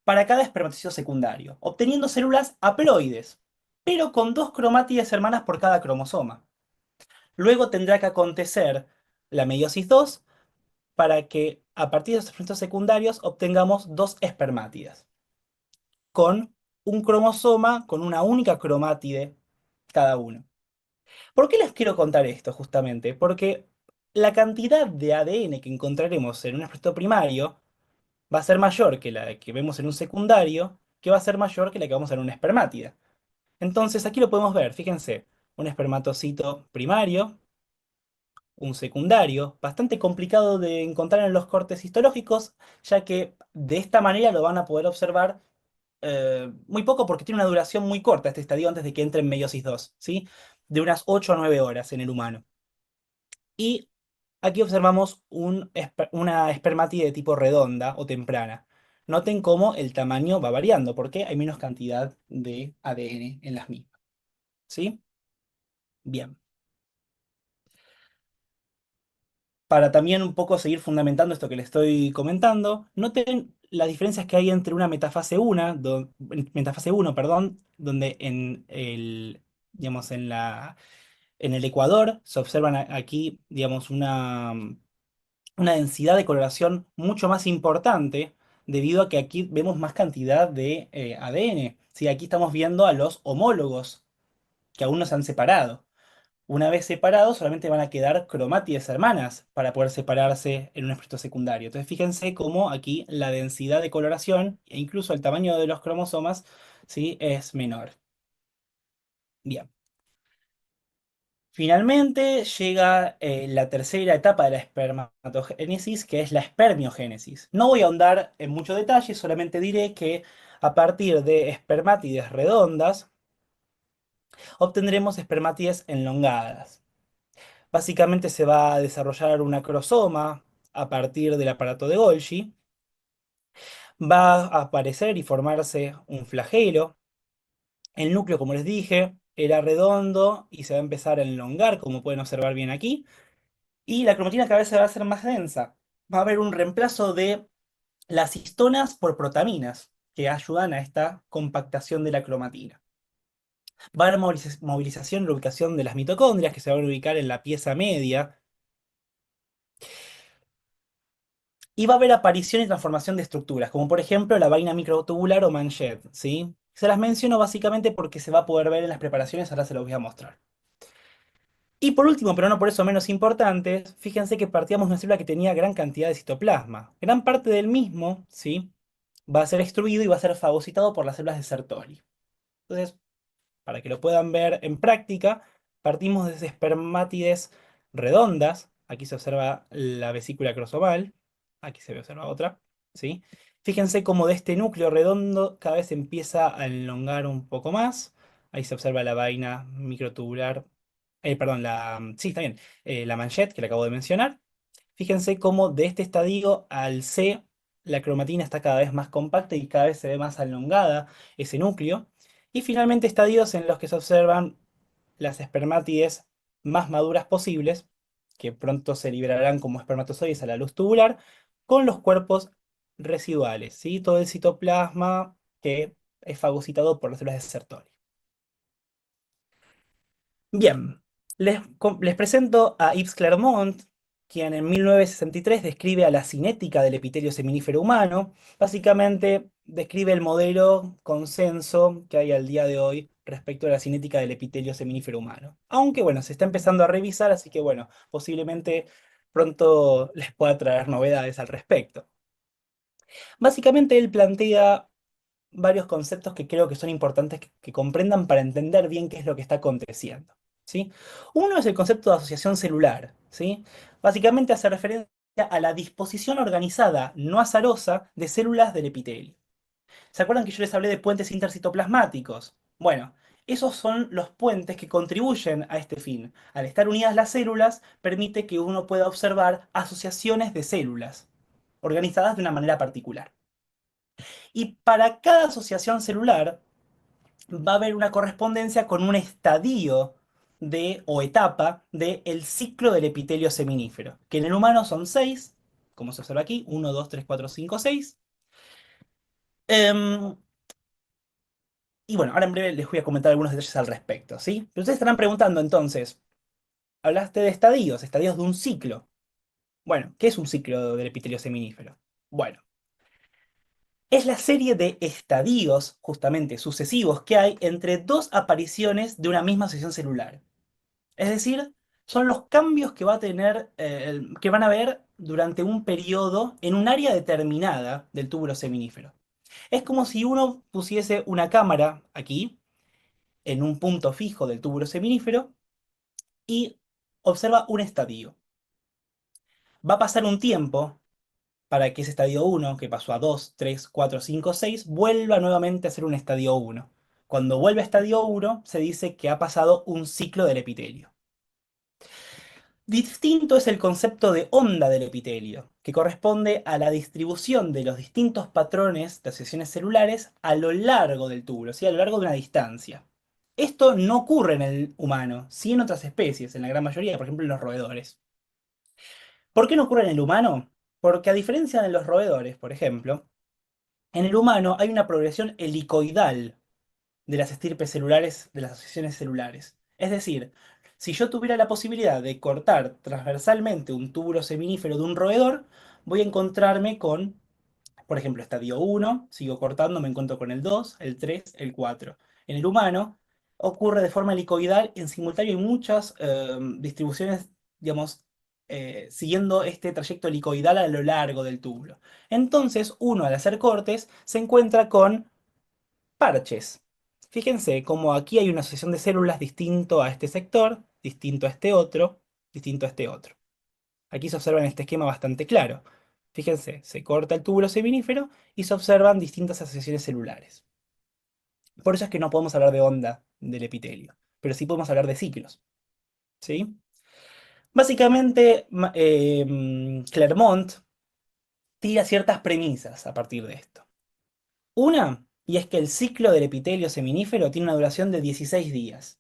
para cada espermatozoide secundario, obteniendo células haploides, pero con dos cromátides hermanas por cada cromosoma. Luego tendrá que acontecer la meiosis 2 para que a partir de los espermatozoides secundarios obtengamos dos espermátidas, con un cromosoma con una única cromátide cada uno. ¿Por qué les quiero contar esto justamente? Porque la cantidad de ADN que encontraremos en un espermatozoide primario va a ser mayor que la que vemos en un secundario, que va a ser mayor que la que vamos a ver en una espermátida. Entonces aquí lo podemos ver, fíjense, un espermatocito primario, un secundario, bastante complicado de encontrar en los cortes histológicos, ya que de esta manera lo van a poder observar muy poco porque tiene una duración muy corta este estadio antes de que entre en meiosis 2, ¿sí? De unas 8 a 9 horas en el humano. Y aquí observamos una espermátide de tipo redonda o temprana. Noten cómo el tamaño va variando porque hay menos cantidad de ADN en las mismas, ¿sí? Bien. Para también un poco seguir fundamentando esto que les estoy comentando, noten las diferencias que hay entre una metafase 1, perdón, donde digamos, en el ecuador se observan aquí, digamos, una densidad de coloración mucho más importante, debido a que aquí vemos más cantidad de ADN. ¿Sí? Aquí estamos viendo a los homólogos, que aún no se han separado. Una vez separados, solamente van a quedar cromátides hermanas para poder separarse en un espectro secundario. Entonces, fíjense cómo aquí la densidad de coloración e incluso el tamaño de los cromosomas, ¿sí? Es menor. Bien. Finalmente llega la tercera etapa de la espermatogénesis, que es la espermiogénesis. No voy a ahondar en mucho detalle, solamente diré que a partir de espermátides redondas obtendremos espermátides enlongadas. Básicamente se va a desarrollar un acrosoma a partir del aparato de Golgi, va a aparecer y formarse un flagelo. El núcleo, como les dije, era redondo y se va a empezar a enlongar, como pueden observar bien aquí. Y la cromatina cada vez se va a hacer más densa. Va a haber un reemplazo de las histonas por protaminas, que ayudan a esta compactación de la cromatina. Va a haber movilización y reubicación de las mitocondrias, que se van a ubicar en la pieza media. Y va a haber aparición y transformación de estructuras, como por ejemplo la vaina microtubular o manchet, ¿sí? Se las menciono básicamente porque se va a poder ver en las preparaciones, ahora se los voy a mostrar. Y por último, pero no por eso menos importante, fíjense que partíamos de una célula que tenía gran cantidad de citoplasma. Gran parte del mismo, ¿sí? Va a ser extruido y va a ser fagocitado por las células de Sertoli. Entonces, para que lo puedan ver en práctica, partimos de espermátides redondas. Aquí se observa la vesícula crosomal. Aquí se observa otra, ¿sí? Fíjense cómo de este núcleo redondo cada vez empieza a elongar un poco más. Ahí se observa la vaina microtubular. Perdón, sí, está bien. La manchette que le acabo de mencionar. Fíjense cómo de este estadio al C la cromatina está cada vez más compacta y cada vez se ve más alongada ese núcleo. Y finalmente estadios en los que se observan las espermátides más maduras posibles, que pronto se liberarán como espermatozoides a la luz tubular, con los cuerpos residuales, ¿sí? Todo el citoplasma que es fagocitado por las células de Sertoli. Bien, les presento a Yves Clermont, quien en 1963 describe a la cinética del epitelio seminífero humano. Básicamente describe el modelo consenso que hay al día de hoy respecto a la cinética del epitelio seminífero humano. Aunque bueno, se está empezando a revisar, así que bueno, posiblemente pronto les pueda traer novedades al respecto. Básicamente él plantea varios conceptos que creo que son importantes que comprendan para entender bien qué es lo que está aconteciendo, ¿sí? Uno es el concepto de asociación celular, ¿sí? Básicamente hace referencia a la disposición organizada, no azarosa, de células del epitelio. ¿Se acuerdan que yo les hablé de puentes intercitoplasmáticos? Bueno, esos son los puentes que contribuyen a este fin. Al estar unidas las células, permite que uno pueda observar asociaciones de células, organizadas de una manera particular. Y para cada asociación celular va a haber una correspondencia con un estadio o etapa del ciclo del epitelio seminífero, que en el humano son 6, como se observa aquí, 1, 2, 3, 4, 5, 6. Y bueno, ahora en breve les voy a comentar algunos detalles al respecto, ¿sí? Pero ustedes estarán preguntando entonces, hablaste de estadios de un ciclo. Bueno, ¿qué es un ciclo del epitelio seminífero? Bueno, es la serie de estadios, justamente sucesivos, que hay entre dos apariciones de una misma asociación celular. Es decir, son los cambios que va a tener, que van a haber durante un periodo en un área determinada del túbulo seminífero. Es como si uno pusiese una cámara aquí, en un punto fijo del túbulo seminífero, y observa un estadio. Va a pasar un tiempo para que ese estadio uno, que pasó a 2, 3, 4, 5, 6, vuelva nuevamente a ser un estadio uno. Cuando vuelve a estadio uno, se dice que ha pasado un ciclo del epitelio. Distinto es el concepto de onda del epitelio, que corresponde a la distribución de los distintos patrones de asociaciones celulares a lo largo del túbulo, ¿sí? A lo largo de una distancia. Esto no ocurre en el humano, sí en otras especies, en la gran mayoría, por ejemplo en los roedores. ¿Por qué no ocurre en el humano? Porque a diferencia de los roedores, por ejemplo, en el humano hay una progresión helicoidal de las estirpes celulares, de las asociaciones celulares. Es decir, si yo tuviera la posibilidad de cortar transversalmente un túbulo seminífero de un roedor, voy a encontrarme con, por ejemplo, estadio uno, sigo cortando, me encuentro con el 2, el 3, el 4. En el humano ocurre de forma helicoidal en simultáneo en muchas distribuciones, digamos, siguiendo este trayecto helicoidal a lo largo del túbulo. Entonces, uno al hacer cortes se encuentra con parches. Fíjense como aquí hay una asociación de células distinto a este sector, distinto a este otro, distinto a este otro. Aquí se observa en este esquema bastante claro. Fíjense, se corta el túbulo seminífero y se observan distintas asociaciones celulares. Por eso es que no podemos hablar de onda del epitelio, pero sí podemos hablar de ciclos. ¿Sí? Básicamente, Clermont tira ciertas premisas a partir de esto. Una, y es que el ciclo del epitelio seminífero tiene una duración de 16 días.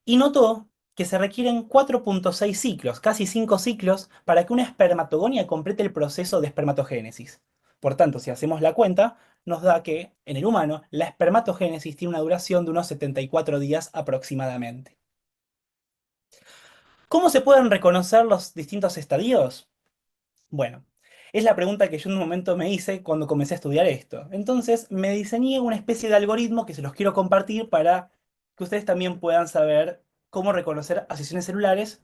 Y notó que se requieren 4,6 ciclos, casi 5 ciclos, para que una espermatogonia complete el proceso de espermatogénesis. Por tanto, si hacemos la cuenta, nos da que, en el humano, la espermatogénesis tiene una duración de unos 74 días aproximadamente. ¿Cómo se pueden reconocer los distintos estadios? Bueno, es la pregunta que yo en un momento me hice cuando comencé a estudiar esto. Entonces me diseñé una especie de algoritmo que se los quiero compartir para que ustedes también puedan saber cómo reconocer asociaciones celulares,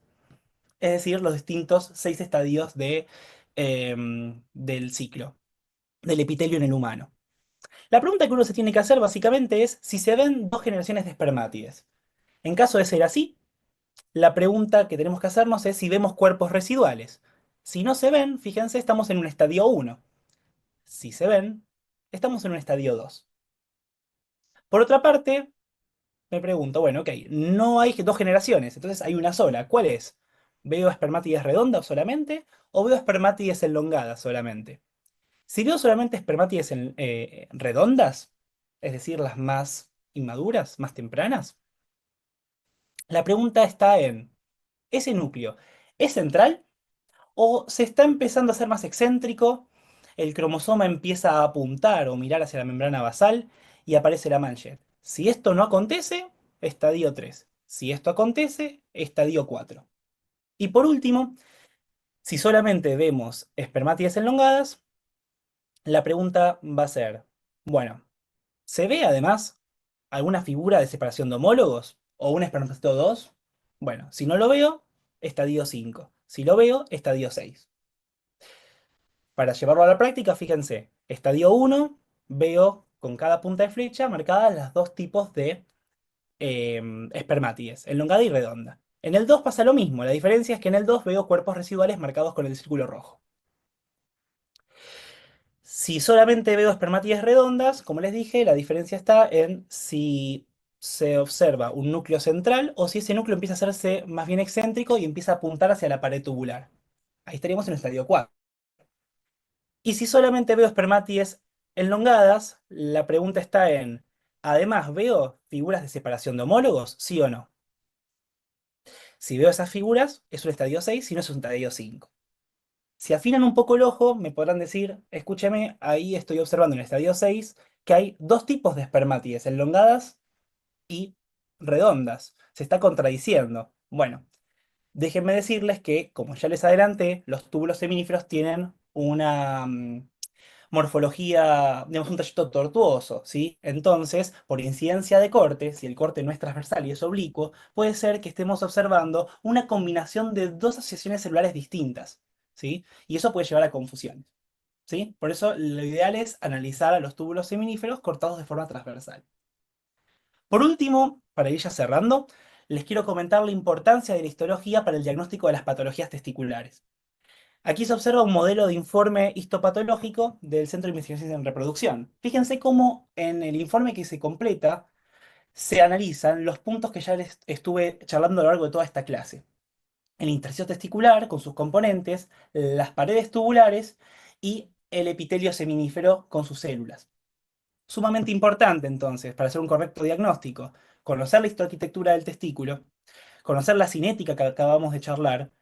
es decir, los distintos 6 estadios del ciclo, del epitelio en el humano. La pregunta que uno se tiene que hacer básicamente es si se ven dos generaciones de espermátides. En caso de ser así, la pregunta que tenemos que hacernos es si vemos cuerpos residuales. Si no se ven, fíjense, estamos en un estadio uno. Si se ven, estamos en un estadio 2. Por otra parte, me pregunto, bueno, ok, no hay dos generaciones, entonces hay una sola. ¿Cuál es? ¿Veo espermátides redondas solamente o veo espermátides elongadas solamente? Si veo solamente espermátides redondas, es decir, las más inmaduras, más tempranas, la pregunta está en, ¿ese núcleo es central o se está empezando a ser más excéntrico? El cromosoma empieza a apuntar o mirar hacia la membrana basal y aparece la mancha. Si esto no acontece, estadio 3. Si esto acontece, estadio 4. Y por último, si solamente vemos espermátides elongadas, la pregunta va a ser, bueno, ¿se ve además alguna figura de separación de homólogos o un espermatozoide 2? Bueno, si no lo veo, estadio 5. Si lo veo, estadio 6. Para llevarlo a la práctica, fíjense, estadio uno, veo con cada punta de flecha marcadas los dos tipos de espermátides, elongada y redonda. En el 2 pasa lo mismo, la diferencia es que en el 2 veo cuerpos residuales marcados con el círculo rojo. Si solamente veo espermátides redondas, como les dije, la diferencia está en si se observa un núcleo central o si ese núcleo empieza a hacerse más bien excéntrico y empieza a apuntar hacia la pared tubular. Ahí estaríamos en el estadio 4. Y si solamente veo espermátides elongadas, la pregunta está en, además, ¿veo figuras de separación de homólogos? ¿Sí o no? Si veo esas figuras, es un estadio 6, si no es un estadio 5. Si afinan un poco el ojo, me podrán decir, escúchame, ahí estoy observando en el estadio 6 que hay dos tipos de espermátides, elongadas y redondas. Se está contradiciendo. Bueno, déjenme decirles que, como ya les adelanté, los túbulos seminíferos tienen morfología, digamos, un trayecto tortuoso, ¿sí? Entonces, por incidencia de corte, si el corte no es transversal y es oblicuo, puede ser que estemos observando una combinación de dos asociaciones celulares distintas, ¿sí? Y eso puede llevar a confusiones, ¿sí? Por eso lo ideal es analizar a los túbulos seminíferos cortados de forma transversal. Por último, para ir ya cerrando, les quiero comentar la importancia de la histología para el diagnóstico de las patologías testiculares. Aquí se observa un modelo de informe histopatológico del Centro de Investigaciones en Reproducción. Fíjense cómo en el informe que se completa se analizan los puntos que ya les estuve charlando a lo largo de toda esta clase. El intersticio testicular con sus componentes, las paredes tubulares y el epitelio seminífero con sus células. Sumamente importante entonces para hacer un correcto diagnóstico, conocer la histoarquitectura del testículo, conocer la cinética que acabamos de charlar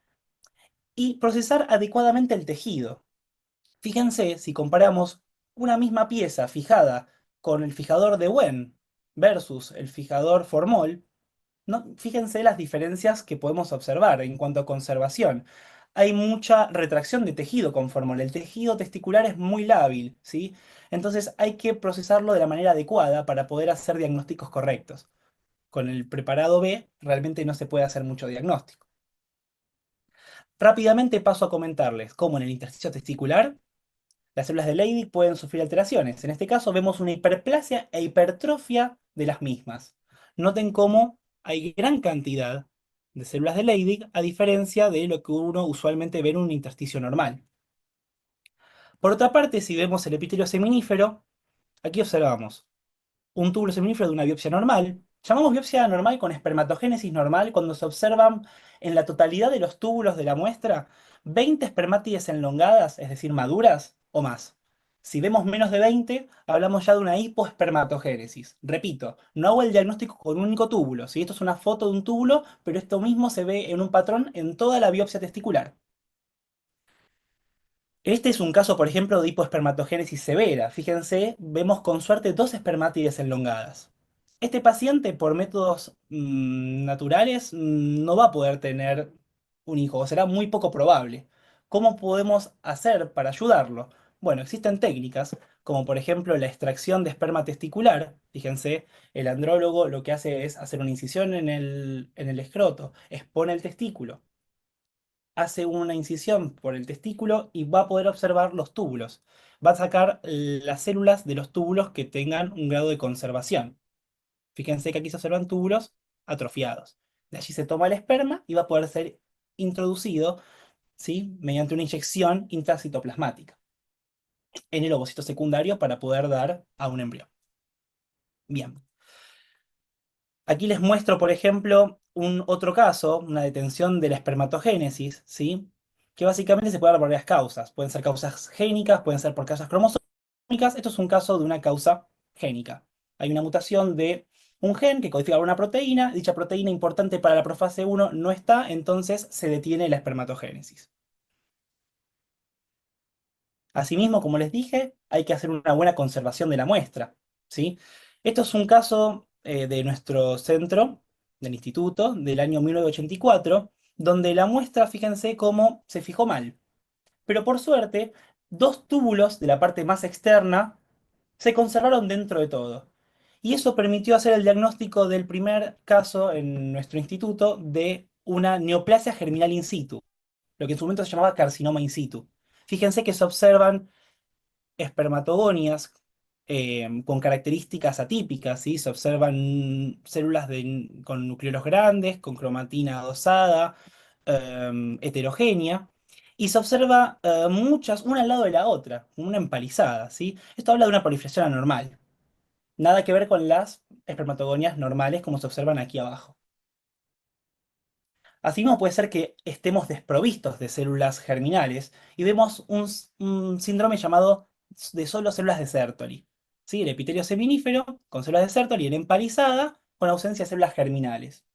y procesar adecuadamente el tejido. Fíjense si comparamos una misma pieza fijada con el fijador de Wen versus el fijador Formol, no, fíjense las diferencias que podemos observar en cuanto a conservación. Hay mucha retracción de tejido con Formol. El tejido testicular es muy lábil, ¿sí? Entonces hay que procesarlo de la manera adecuada para poder hacer diagnósticos correctos. Con el preparado B realmente no se puede hacer mucho diagnóstico. Rápidamente paso a comentarles cómo en el intersticio testicular las células de Leydig pueden sufrir alteraciones. En este caso vemos una hiperplasia e hipertrofia de las mismas. Noten cómo hay gran cantidad de células de Leydig a diferencia de lo que uno usualmente ve en un intersticio normal. Por otra parte, si vemos el epitelio seminífero, aquí observamos un túbulo seminífero de una biopsia normal. Llamamos biopsia normal con espermatogénesis normal cuando se observan en la totalidad de los túbulos de la muestra 20 espermátides enlongadas, es decir, maduras o más. Si vemos menos de 20, hablamos ya de una hipoespermatogénesis. Repito, no hago el diagnóstico con un único túbulo. Si esto es una foto de un túbulo, pero esto mismo se ve en un patrón en toda la biopsia testicular. Este es un caso, por ejemplo, de hipoespermatogénesis severa. Fíjense, vemos con suerte dos espermátides enlongadas. Este paciente, por métodos naturales, no va a poder tener un hijo, o será muy poco probable. ¿Cómo podemos hacer para ayudarlo? Bueno, existen técnicas, como por ejemplo la extracción de esperma testicular. Fíjense, el andrólogo lo que hace es hacer una incisión en el escroto, expone el testículo, hace una incisión por el testículo y va a poder observar los túbulos. Va a sacar las células de los túbulos que tengan un grado de conservación. Fíjense que aquí se observan túbulos atrofiados. De allí se toma el esperma y va a poder ser introducido, ¿sí?, mediante una inyección intracitoplasmática en el ovocito secundario para poder dar a un embrión. Bien. Aquí les muestro, por ejemplo, un otro caso, una detención de la espermatogénesis, ¿sí? Que básicamente se puede dar por varias causas. Pueden ser causas génicas, pueden ser por causas cromosómicas. Esto es un caso de una causa génica. Hay una mutación de un gen que codifica una proteína. Dicha proteína importante para la profase 1 no está, entonces se detiene la espermatogénesis. Asimismo, como les dije, hay que hacer una buena conservación de la muestra, ¿sí? Esto es un caso de nuestro centro, del instituto, del año 1984, donde la muestra, fíjense cómo se fijó mal. Pero por suerte, dos túbulos de la parte más externa se conservaron dentro de todo. Y eso permitió hacer el diagnóstico del primer caso en nuestro instituto de una neoplasia germinal in situ, lo que en su momento se llamaba carcinoma in situ. Fíjense que se observan espermatogonias con características atípicas, ¿sí? Se observan células con nucleolos grandes, con cromatina adosada, heterogénea, y se observa muchas, una al lado de la otra, una empalizada, ¿sí? Esto habla de una proliferación anormal. Nada que ver con las espermatogonias normales como se observan aquí abajo. Asimismo, puede ser que estemos desprovistos de células germinales y vemos un síndrome llamado de solo células de Sertoli. ¿Sí? El epitelio seminífero con células de Sertoli en empalizada con ausencia de células germinales.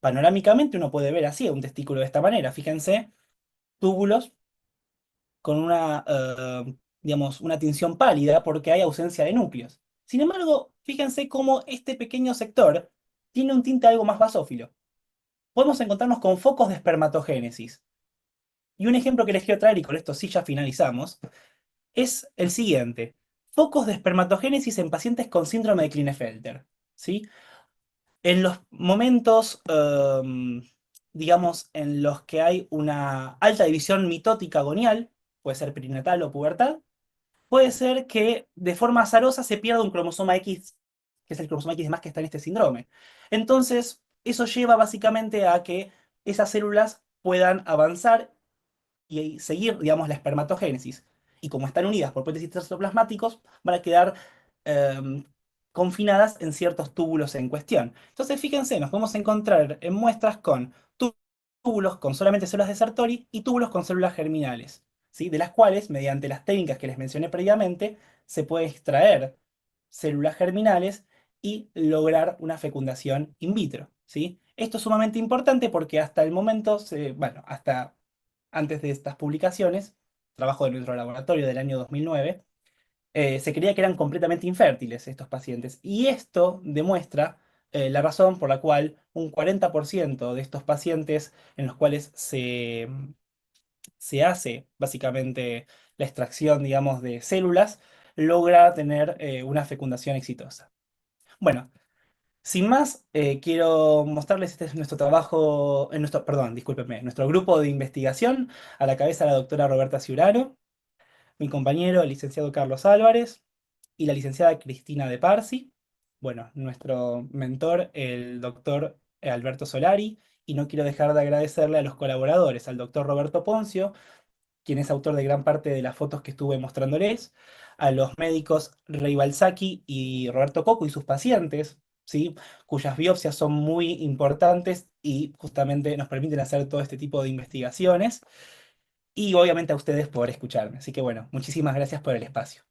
Panorámicamente uno puede ver así un testículo de esta manera. Fíjense, túbulos con digamos, una tinción pálida porque hay ausencia de núcleos. Sin embargo, fíjense cómo este pequeño sector tiene un tinte algo más basófilo. Podemos encontrarnos con focos de espermatogénesis. Y un ejemplo que les quiero traer, y con esto sí ya finalizamos, es el siguiente. Focos de espermatogénesis en pacientes con síndrome de Klinefelter, ¿sí? En los momentos, digamos, en los que hay una alta división mitótica gonial, puede ser perinatal o pubertal, puede ser que de forma azarosa se pierda un cromosoma X, que es el cromosoma X de más que está en este síndrome. Entonces, eso lleva básicamente a que esas células puedan avanzar y seguir, digamos, la espermatogénesis. Y como están unidas por puentes citoplasmáticos, van a quedar em, confinadas en ciertos túbulos en cuestión. Entonces, fíjense, nos podemos encontrar en muestras con túbulos con solamente células de Sertoli y túbulos con células germinales, ¿sí? De las cuales, mediante las técnicas que les mencioné previamente, se puede extraer células germinales y lograr una fecundación in vitro, ¿sí? Esto es sumamente importante porque hasta el momento, bueno, hasta antes de estas publicaciones, trabajo de nuestro laboratorio del año 2009, se creía que eran completamente infértiles estos pacientes. Y esto demuestra la razón por la cual un 40% de estos pacientes en los cuales se hace básicamente la extracción, digamos, de células, logra tener una fecundación exitosa. Bueno, sin más, quiero mostrarles este es nuestro trabajo, perdón, discúlpenme, nuestro grupo de investigación, a la cabeza la doctora Roberta Ciurano, mi compañero, el licenciado Carlos Álvarez, y la licenciada Cristina De Parsi, bueno, nuestro mentor, el doctor Alberto Solari, y no quiero dejar de agradecerle a los colaboradores, al doctor Roberto Poncio, quien es autor de gran parte de las fotos que estuve mostrándoles, a los médicos Rey Balsaki y Roberto Coco y sus pacientes, ¿sí? Cuyas biopsias son muy importantes y justamente nos permiten hacer todo este tipo de investigaciones. Y obviamente a ustedes por escucharme. Así que bueno, muchísimas gracias por el espacio.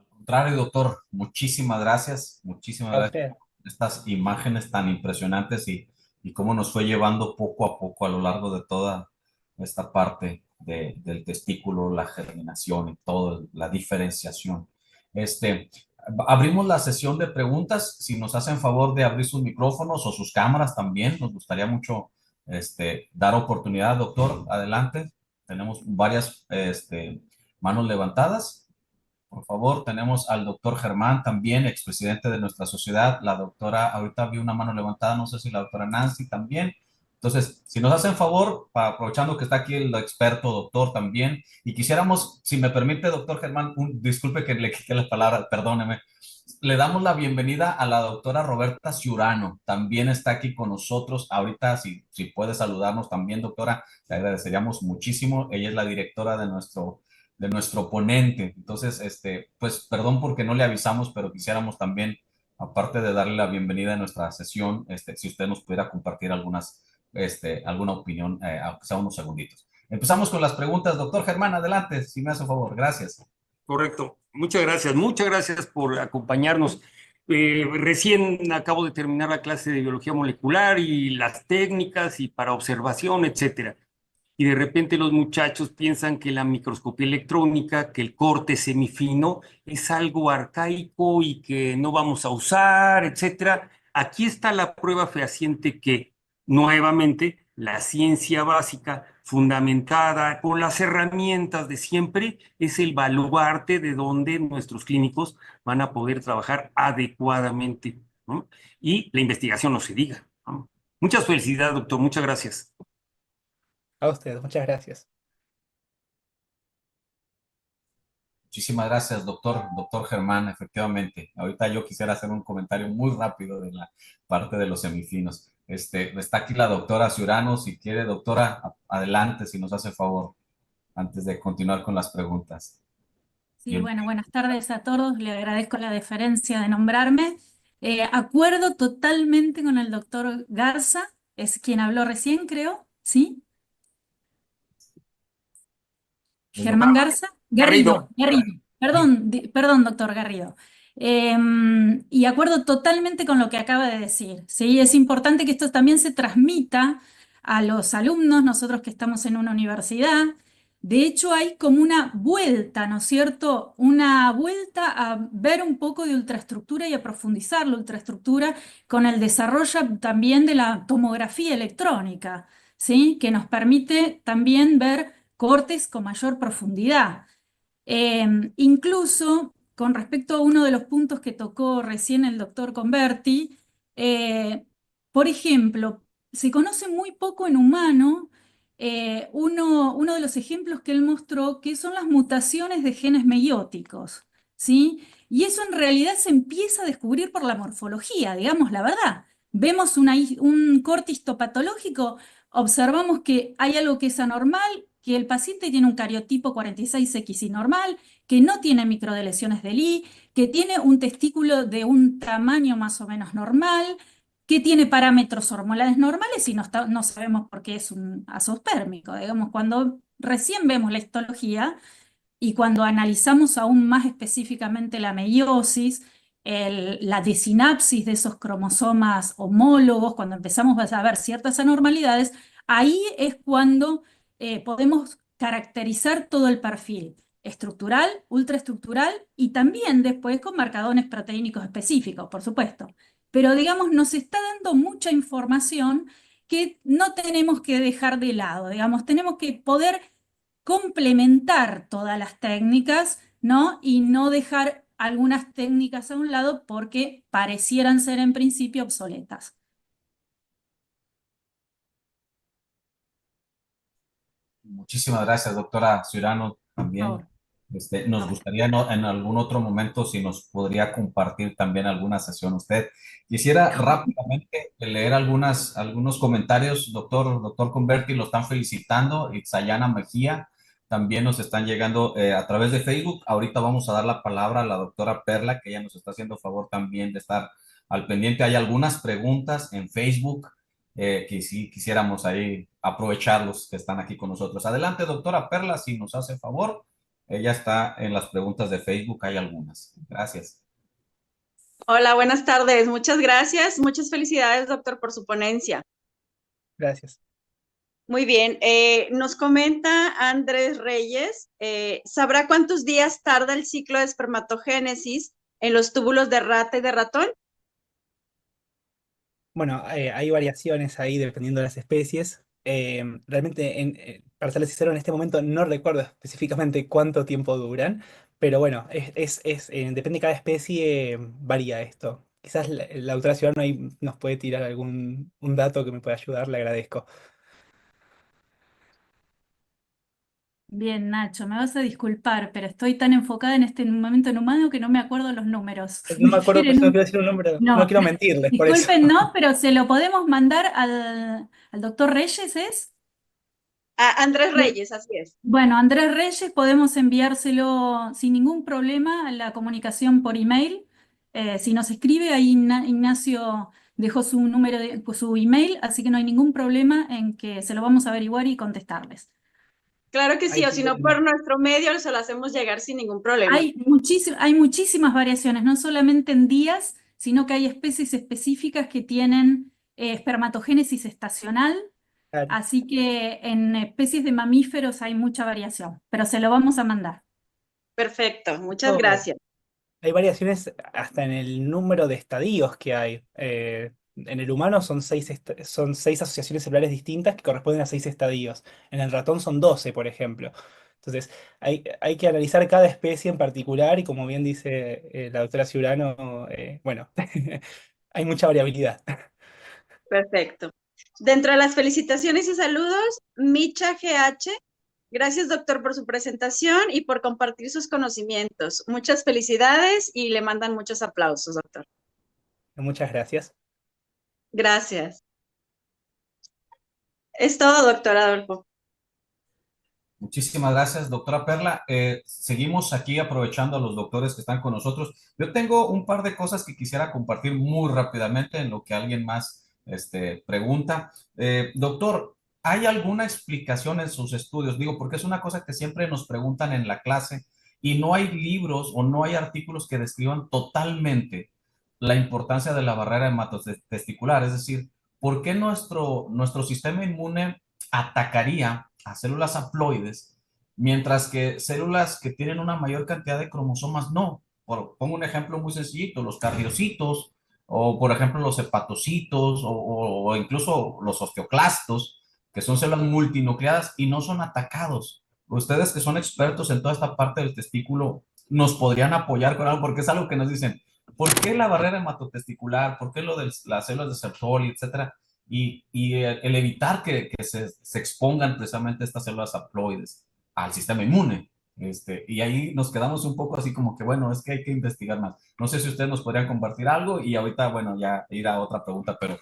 Contrario, doctor, muchísimas A gracias usted. por estas imágenes tan impresionantes y cómo nos fue llevando poco a poco a lo largo de toda esta parte del testículo, la germinación y toda la diferenciación. Este, abrimos la sesión de preguntas. Si nos hacen favor de abrir sus micrófonos o sus cámaras también, nos gustaría mucho dar oportunidad, doctor. Adelante. Tenemos varias manos levantadas. Por favor, tenemos al doctor Germán también, expresidente de nuestra sociedad. La doctora, ahorita vi una mano levantada, no sé si la doctora Nancy también. Entonces, si nos hacen favor, aprovechando que está aquí el experto doctor también, y quisiéramos, si me permite, doctor Germán, disculpe que le quite la palabra, perdóneme, le damos la bienvenida a la doctora Roberta Ciurano, también está aquí con nosotros. Ahorita, si puede saludarnos también, doctora, le agradeceríamos muchísimo. Ella es la directora de nuestro ponente. Entonces, pues perdón porque no le avisamos, pero quisiéramos también, aparte de darle la bienvenida a nuestra sesión, si usted nos pudiera compartir alguna opinión, aunque sea unos segunditos. Empezamos con las preguntas. Doctor Germán, adelante, si me hace un favor. Gracias. Correcto. Muchas gracias por acompañarnos. Recién acabo de terminar la clase de biología molecular y las técnicas y para observación, etcétera. Y de repente los muchachos piensan que la microscopía electrónica, que el corte semifino es algo arcaico y que no vamos a usar, etcétera. Aquí está la prueba fehaciente que, nuevamente, la ciencia básica fundamentada con las herramientas de siempre es el baluarte de donde nuestros clínicos van a poder trabajar adecuadamente, ¿no? Y la investigación no se diga, ¿no? Muchas felicidades, doctor. Muchas gracias. A usted, muchas gracias. Muchísimas gracias, doctor Germán, efectivamente. Ahorita yo quisiera hacer un comentario muy rápido de la parte de los semifinos. Está aquí la doctora Ciurano, si quiere, doctora, adelante, si nos hace favor, antes de continuar con las preguntas. Sí, Bien. bueno, buenas tardes a todos. Le agradezco la deferencia de nombrarme. Acuerdo totalmente con el doctor Garza, es quien habló recién, creo, ¿sí? El doctor Germán Garza. Garrido. Garrido. Perdón, perdón, doctor Garrido. Y acuerdo totalmente con lo que acaba de decir, ¿sí? Es importante que esto también se transmita a los alumnos, nosotros que estamos en una universidad. De hecho, hay como una vuelta, ¿no es cierto? Una vuelta a ver un poco de ultraestructura y a profundizar la ultraestructura con el desarrollo también de la tomografía electrónica, ¿sí? Que nos permite también ver cortes con mayor profundidad. Incluso con respecto a uno de los puntos que tocó recién el doctor Converti, por ejemplo, se conoce muy poco en humano. Uno de los ejemplos que él mostró que son las mutaciones de genes meióticos, ¿sí? Y eso en realidad se empieza a descubrir por la morfología, digamos la verdad. Vemos un corte histopatológico, observamos que hay algo que es anormal, que el paciente tiene un cariotipo 46XY normal, que no tiene microdeleciones del I, que tiene un testículo de un tamaño más o menos normal, que tiene parámetros hormonales normales y no sabemos por qué es un azospérmico. Digamos, cuando recién vemos la histología y cuando analizamos aún más específicamente la meiosis, la desinapsis de esos cromosomas homólogos, cuando empezamos a ver ciertas anormalidades, ahí es cuando podemos caracterizar todo el perfil estructural, ultraestructural y también después con marcadores proteínicos específicos, por supuesto. Pero digamos, nos está dando mucha información que no tenemos que dejar de lado, digamos, tenemos que poder complementar todas las técnicas, ¿no? Y no dejar algunas técnicas a un lado porque parecieran ser en principio obsoletas. Muchísimas gracias, doctora Ciurano, Por también. favor. Nos gustaría en algún otro momento si nos podría compartir también alguna sesión usted. Quisiera rápidamente leer algunos comentarios, doctor Converti, lo están felicitando, Itzayana Mejía, también nos están llegando a través de Facebook. Ahorita vamos a dar la palabra a la doctora Perla, que ella nos está haciendo favor también de estar al pendiente. Hay algunas preguntas en Facebook que sí quisiéramos ahí aprovecharlos que están aquí con nosotros. Adelante, doctora Perla, si nos hace favor. Ella está en las preguntas de Facebook, hay algunas. Gracias. Hola, buenas tardes. Muchas gracias. Muchas felicidades, doctor, por su ponencia. Gracias. Muy bien. Nos comenta Andrés Reyes, ¿sabrá cuántos días tarda el ciclo de espermatogénesis en los túbulos de rata y de ratón? Bueno, hay variaciones ahí dependiendo de las especies. Realmente, para serles sincero, en este momento no recuerdo específicamente cuánto tiempo duran, pero bueno, depende de cada especie, varía esto. Quizás la doctora Ciudadano ahí nos puede tirar un dato que me pueda ayudar, le agradezco. Bien, Nacho, me vas a disculpar, pero estoy tan enfocada en este momento en humano que no me acuerdo los números. No me acuerdo, pero Difieren no quiero decir un número, no No, quiero mentirles, por eso. disculpen, no, pero se lo podemos mandar al doctor Reyes, ¿es? Andrés Reyes, así es. Bueno, Andrés Reyes, podemos enviárselo sin ningún problema a la comunicación por email. Si nos escribe, ahí Ignacio dejó su número, pues, su email, así que no hay ningún problema en que se lo vamos a averiguar y contestarles. Claro que sí, Ahí o si no tienen. por nuestro medio se lo hacemos llegar sin ningún problema. Hay muchísimas variaciones, no solamente en días, sino que hay especies específicas que tienen espermatogénesis estacional. Claro. Así que en especies de mamíferos hay mucha variación, pero se lo vamos a mandar. Perfecto, muchas gracias. Hay variaciones hasta en el número de estadios que hay. En el humano son seis asociaciones celulares distintas que corresponden a 6 estadios. En el ratón son 12, por ejemplo. Entonces, hay que analizar cada especie en particular y como bien dice la doctora Ciurano, bueno, hay mucha variabilidad. Perfecto. Dentro de las felicitaciones y saludos, Micha GH, gracias doctor por su presentación y por compartir sus conocimientos. Muchas felicidades y le mandan muchos aplausos, doctor. Muchas gracias. Gracias. Es todo, doctor Adolfo. Muchísimas gracias, doctora Perla. Seguimos aquí aprovechando a los doctores que están con nosotros. Yo tengo un par de cosas que quisiera compartir muy rápidamente en lo que alguien más pregunta. Doctor, ¿hay alguna explicación en sus estudios? Digo, porque es una cosa que siempre nos preguntan en la clase y no hay libros o no hay artículos que describan totalmente la importancia de la barrera hematotesticular. Es decir, ¿por qué nuestro sistema inmune atacaría a células haploides, mientras que células que tienen una mayor cantidad de cromosomas no? Pongo un ejemplo muy sencillito, los cardiocitos, o por ejemplo los hepatocitos, o incluso los osteoclastos, que son células multinucleadas y no son atacados. Ustedes que son expertos en toda esta parte del testículo, ¿nos podrían apoyar con algo? Porque es algo que nos dicen, ¿por qué la barrera hematotesticular? ¿Por qué lo de las células de Sertoli, etcétera? Y el evitar que se expongan precisamente estas células haploides al sistema inmune. Y ahí nos quedamos un poco así como que, bueno, es que hay que investigar más. No sé si ustedes nos podrían compartir algo y ahorita, bueno, ya ir a otra pregunta, pero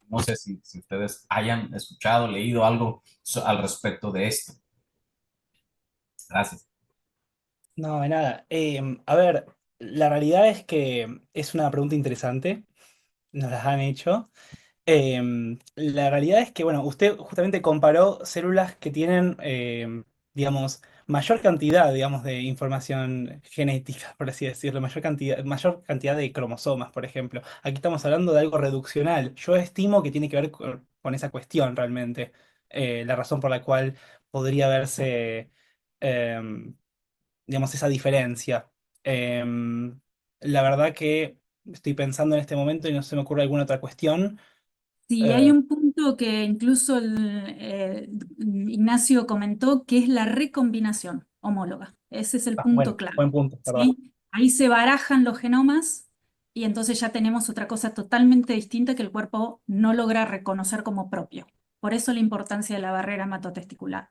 no sé si ustedes hayan escuchado, leído algo al respecto de esto. Gracias. No, de nada. A ver, la realidad es que es una pregunta interesante, nos las han hecho. La realidad es que, bueno, usted justamente comparó células que tienen, digamos, mayor cantidad, digamos, de información genética, por así decirlo, mayor cantidad de cromosomas, por ejemplo. Aquí estamos hablando de algo reduccional. Yo estimo que tiene que ver con esa cuestión realmente, la razón por la cual podría verse, em, digamos, esa diferencia. La verdad que estoy pensando en este momento y no se me ocurre alguna otra cuestión. Sí, hay Eh, un punto que incluso Ignacio comentó, que es la recombinación homóloga. Ese es el punto bueno, clave, buen punto, ¿verdad? ¿sí? Ahí se barajan los genomas y entonces ya tenemos otra cosa totalmente distinta que el cuerpo no logra reconocer como propio. Por eso la importancia de la barrera hematotesticular.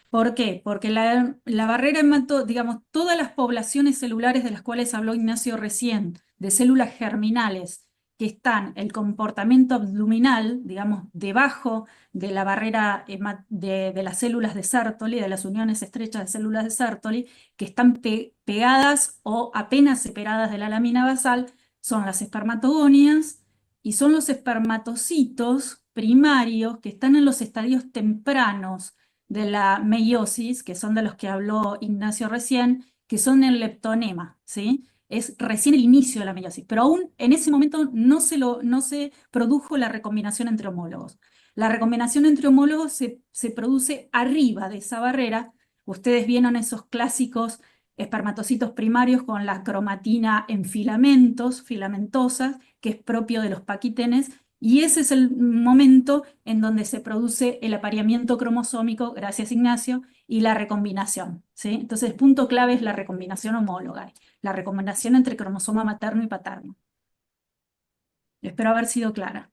¿Por qué? Porque la barrera digamos, todas las poblaciones celulares de las cuales habló Ignacio recién, de células germinales, que están el comportamiento abdominal, digamos, debajo de la barrera de las células de Sertoli, de las uniones estrechas de células de Sertoli, que están pegadas o apenas separadas de la lámina basal, son las espermatogonias y son los espermatocitos primarios que están en los estadios tempranos de la meiosis, que son de los que habló Ignacio recién, que son el leptonema, ¿sí? Es recién el inicio de la meiosis, pero aún en ese momento no se produjo la recombinación entre homólogos. La recombinación entre homólogos se produce arriba de esa barrera. Ustedes vieron esos clásicos espermatocitos primarios con la cromatina en filamentos, filamentosas, que es propio de los paquitenes, y ese es el momento en donde se produce el apareamiento cromosómico, gracias Ignacio, y la recombinación, ¿sí? Entonces el punto clave es la recombinación homóloga, la recombinación entre cromosoma materno y paterno. Espero haber sido clara.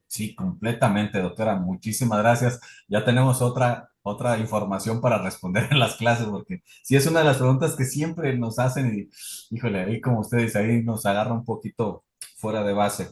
Sí, completamente, doctora. Muchísimas gracias. Ya tenemos otra información para responder en las clases, porque sí es una de las preguntas que siempre nos hacen y, híjole, ahí como ustedes, ahí nos agarra un poquito fuera de base.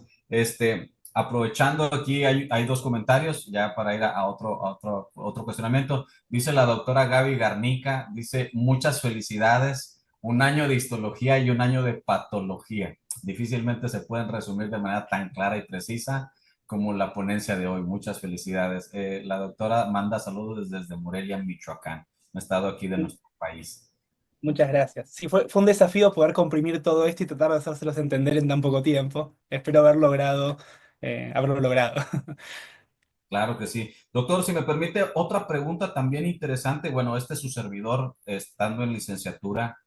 Aprovechando aquí, hay dos comentarios ya para ir a otro cuestionamiento. Dice la doctora Gaby Garnica, dice, muchas felicidades, un año de histología y un año de patología. Difícilmente se pueden resumir de manera tan clara y precisa como la ponencia de hoy. Muchas felicidades. La doctora manda saludos desde Morelia, Michoacán, un estado aquí de nuestro país. Muchas gracias. Sí, fue un desafío poder comprimir todo esto y tratar de hacérselos entender en tan poco tiempo. Espero haberlo logrado. Claro que sí. Doctor, si me permite, otra pregunta también interesante. Bueno, este es su servidor, estando en licenciatura,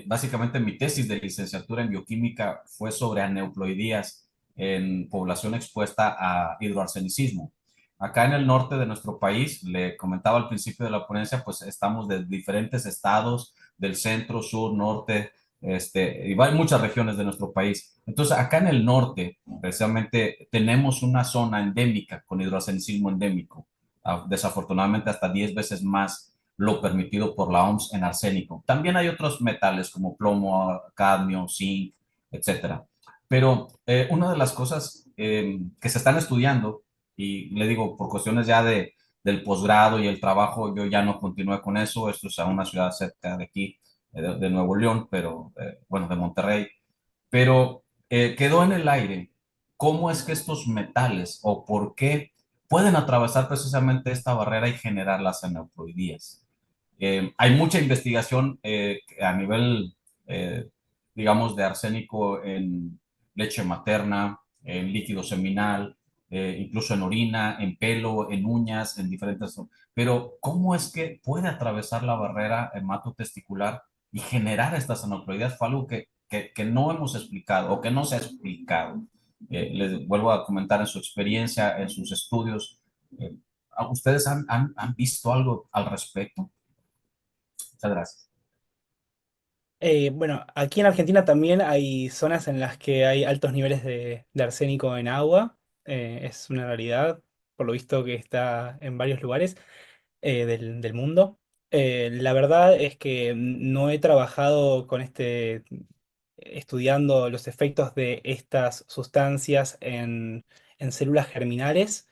básicamente mi tesis de licenciatura en bioquímica fue sobre aneuploidías en población expuesta a hidroarsenicismo. Acá en el norte de nuestro país, le comentaba al principio de la ponencia, pues estamos de diferentes estados, del centro, sur, norte, y hay muchas regiones de nuestro país. Entonces, acá en el norte, precisamente, tenemos una zona endémica con hidroarsenicismo endémico, desafortunadamente hasta 10 veces más lo permitido por la OMS en arsénico. También hay otros metales como plomo, cadmio, zinc, etcétera. Pero una de las cosas que se están estudiando, y le digo, por cuestiones ya del posgrado y el trabajo, yo ya no continué con eso. Esto es a una ciudad cerca de aquí, de Nuevo León, pero bueno, de Monterrey. Pero quedó en el aire cómo es que estos metales o por qué pueden atravesar precisamente esta barrera y generar las aneuploidías. Hay mucha investigación a nivel, eh, digamos, de arsénico en leche materna, en líquido seminal, incluso en orina, en pelo, en uñas, en diferentes... Pero, ¿cómo es que puede atravesar la barrera hematotesticular y generar estas aneuploidías? Fue algo que no hemos explicado o que no se ha explicado. Les vuelvo a comentar en su experiencia, en sus estudios, ¿Ustedes han visto algo al respecto? Muchas gracias. Bueno, aquí en Argentina también hay zonas en las que hay altos niveles de arsénico en agua. Es una realidad, por lo visto que está en varios lugares del mundo. La verdad es que no he trabajado con estudiando los efectos de estas sustancias en células germinales.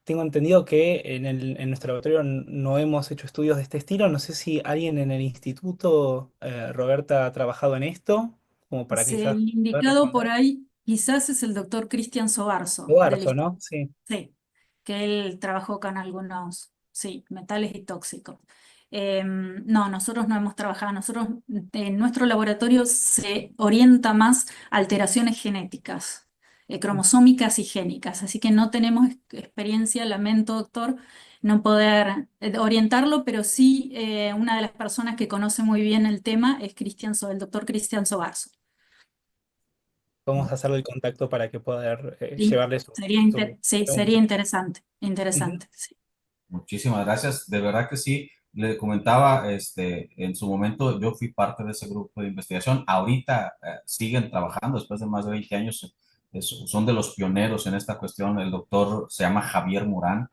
Tengo entendido que en nuestro laboratorio no hemos hecho estudios de este estilo. No sé si alguien en el instituto, Roberta, ha trabajado en esto, como para Sí, quizás el poder indicado por responder. ahí quizás es el doctor Cristian Sobarzo, Eduardo, ¿no? Sí. sí, que él trabajó con algunos, sí, metales y tóxicos. No, nosotros no hemos trabajado, nosotros en nuestro laboratorio se orienta más a alteraciones genéticas, cromosómicas y génicas, así que no tenemos experiencia, lamento doctor, no poder orientarlo, pero sí una de las personas que conoce muy bien el tema es el doctor Cristian Sobarzo. Vamos a hacerle el contacto para que pueda Sí, llevarle sí, sería pregunta. interesante, Ujú. interesante, sí. Muchísimas gracias. De verdad que sí. Le comentaba, en su momento yo fui parte de ese grupo de investigación. Ahorita siguen trabajando después de más de 20 años. Son de los pioneros en esta cuestión. El doctor se llama Javier Morán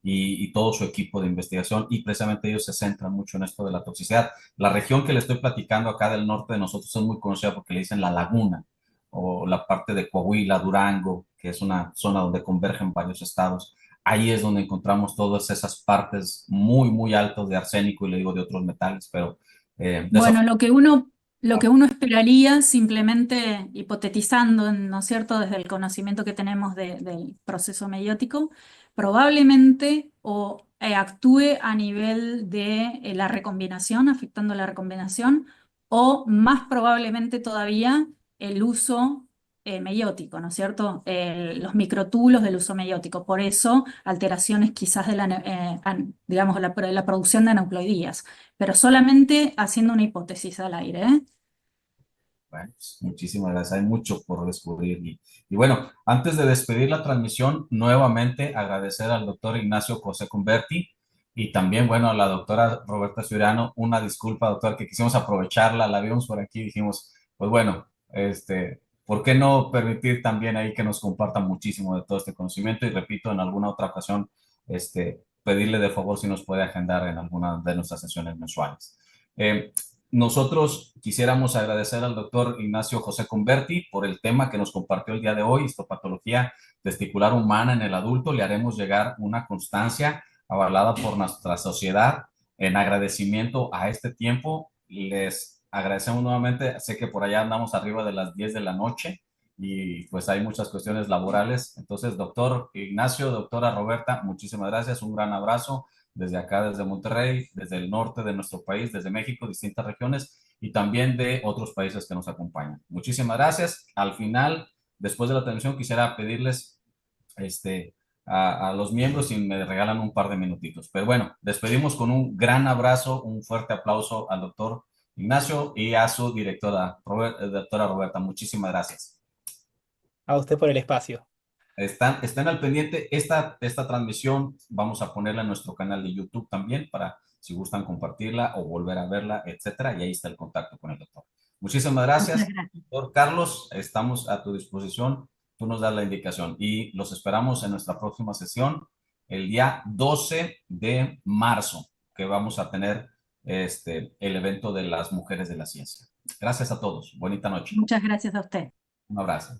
y todo su equipo de investigación. Y precisamente ellos se centran mucho en esto de la toxicidad. La región que le estoy platicando acá del norte de nosotros es muy conocida porque le dicen la Laguna o la parte de Coahuila, Durango, que es una zona donde convergen varios estados. Ahí es donde encontramos todas esas partes muy, muy altas de arsénico y le digo de otros metales, pero Bueno, lo que uno esperaría, simplemente hipotetizando, ¿no es cierto?, desde el conocimiento que tenemos del proceso meiótico, probablemente actúe a nivel de la recombinación, afectando la recombinación, o más probablemente todavía el uso meiótico, ¿no es cierto? Los microtúbulos del uso meiótico. Por eso, alteraciones quizás de digamos, la producción de aneuploidías, pero solamente haciendo una hipótesis al aire, ¿eh? bueno, pues, muchísimas gracias. Hay mucho por descubrir. Y bueno, antes de despedir la transmisión, nuevamente agradecer al doctor Ignacio José Converti y también, bueno, a la doctora Roberta Ciurano. Una disculpa, doctor, que quisimos aprovecharla, la vimos por aquí y dijimos, pues bueno, ¿por qué no permitir también ahí que nos comparta muchísimo de todo este conocimiento? Y repito, en alguna otra ocasión, pedirle de favor si nos puede agendar en alguna de nuestras sesiones mensuales. Eh, Nosotros quisiéramos agradecer al doctor Ignacio José Converti por el tema que nos compartió el día de hoy, histopatología testicular humana en el adulto. Le haremos llegar una constancia avalada por nuestra sociedad en agradecimiento a este tiempo. Les agradecemos nuevamente. Sé que por allá andamos arriba de las 10 de la noche y pues hay muchas cuestiones laborales. Entonces, doctor Ignacio, doctora Roberta, muchísimas gracias. Un gran abrazo desde acá, desde Monterrey, desde el norte de nuestro país, desde México, distintas regiones y también de otros países que nos acompañan. Muchísimas gracias. Al final, después de la transmisión, quisiera pedirles a los miembros si me regalan un par de minutitos. Pero bueno, despedimos con un gran abrazo, un fuerte aplauso al doctor Ignacio y a su directora, doctora Roberta. Muchísimas gracias. A usted por el espacio. Están al pendiente. Esta transmisión vamos a ponerla en nuestro canal de YouTube también para si gustan compartirla o volver a verla, etcétera. Y ahí está el contacto con el doctor. Muchísimas gracias, Muchas gracias. doctor Carlos. Estamos a tu disposición. Tú nos das la indicación y los esperamos en nuestra próxima sesión el día 12 de marzo, que vamos a tener el evento de las mujeres de la ciencia. Gracias a todos. Bonita noche. Muchas gracias a usted. Un abrazo.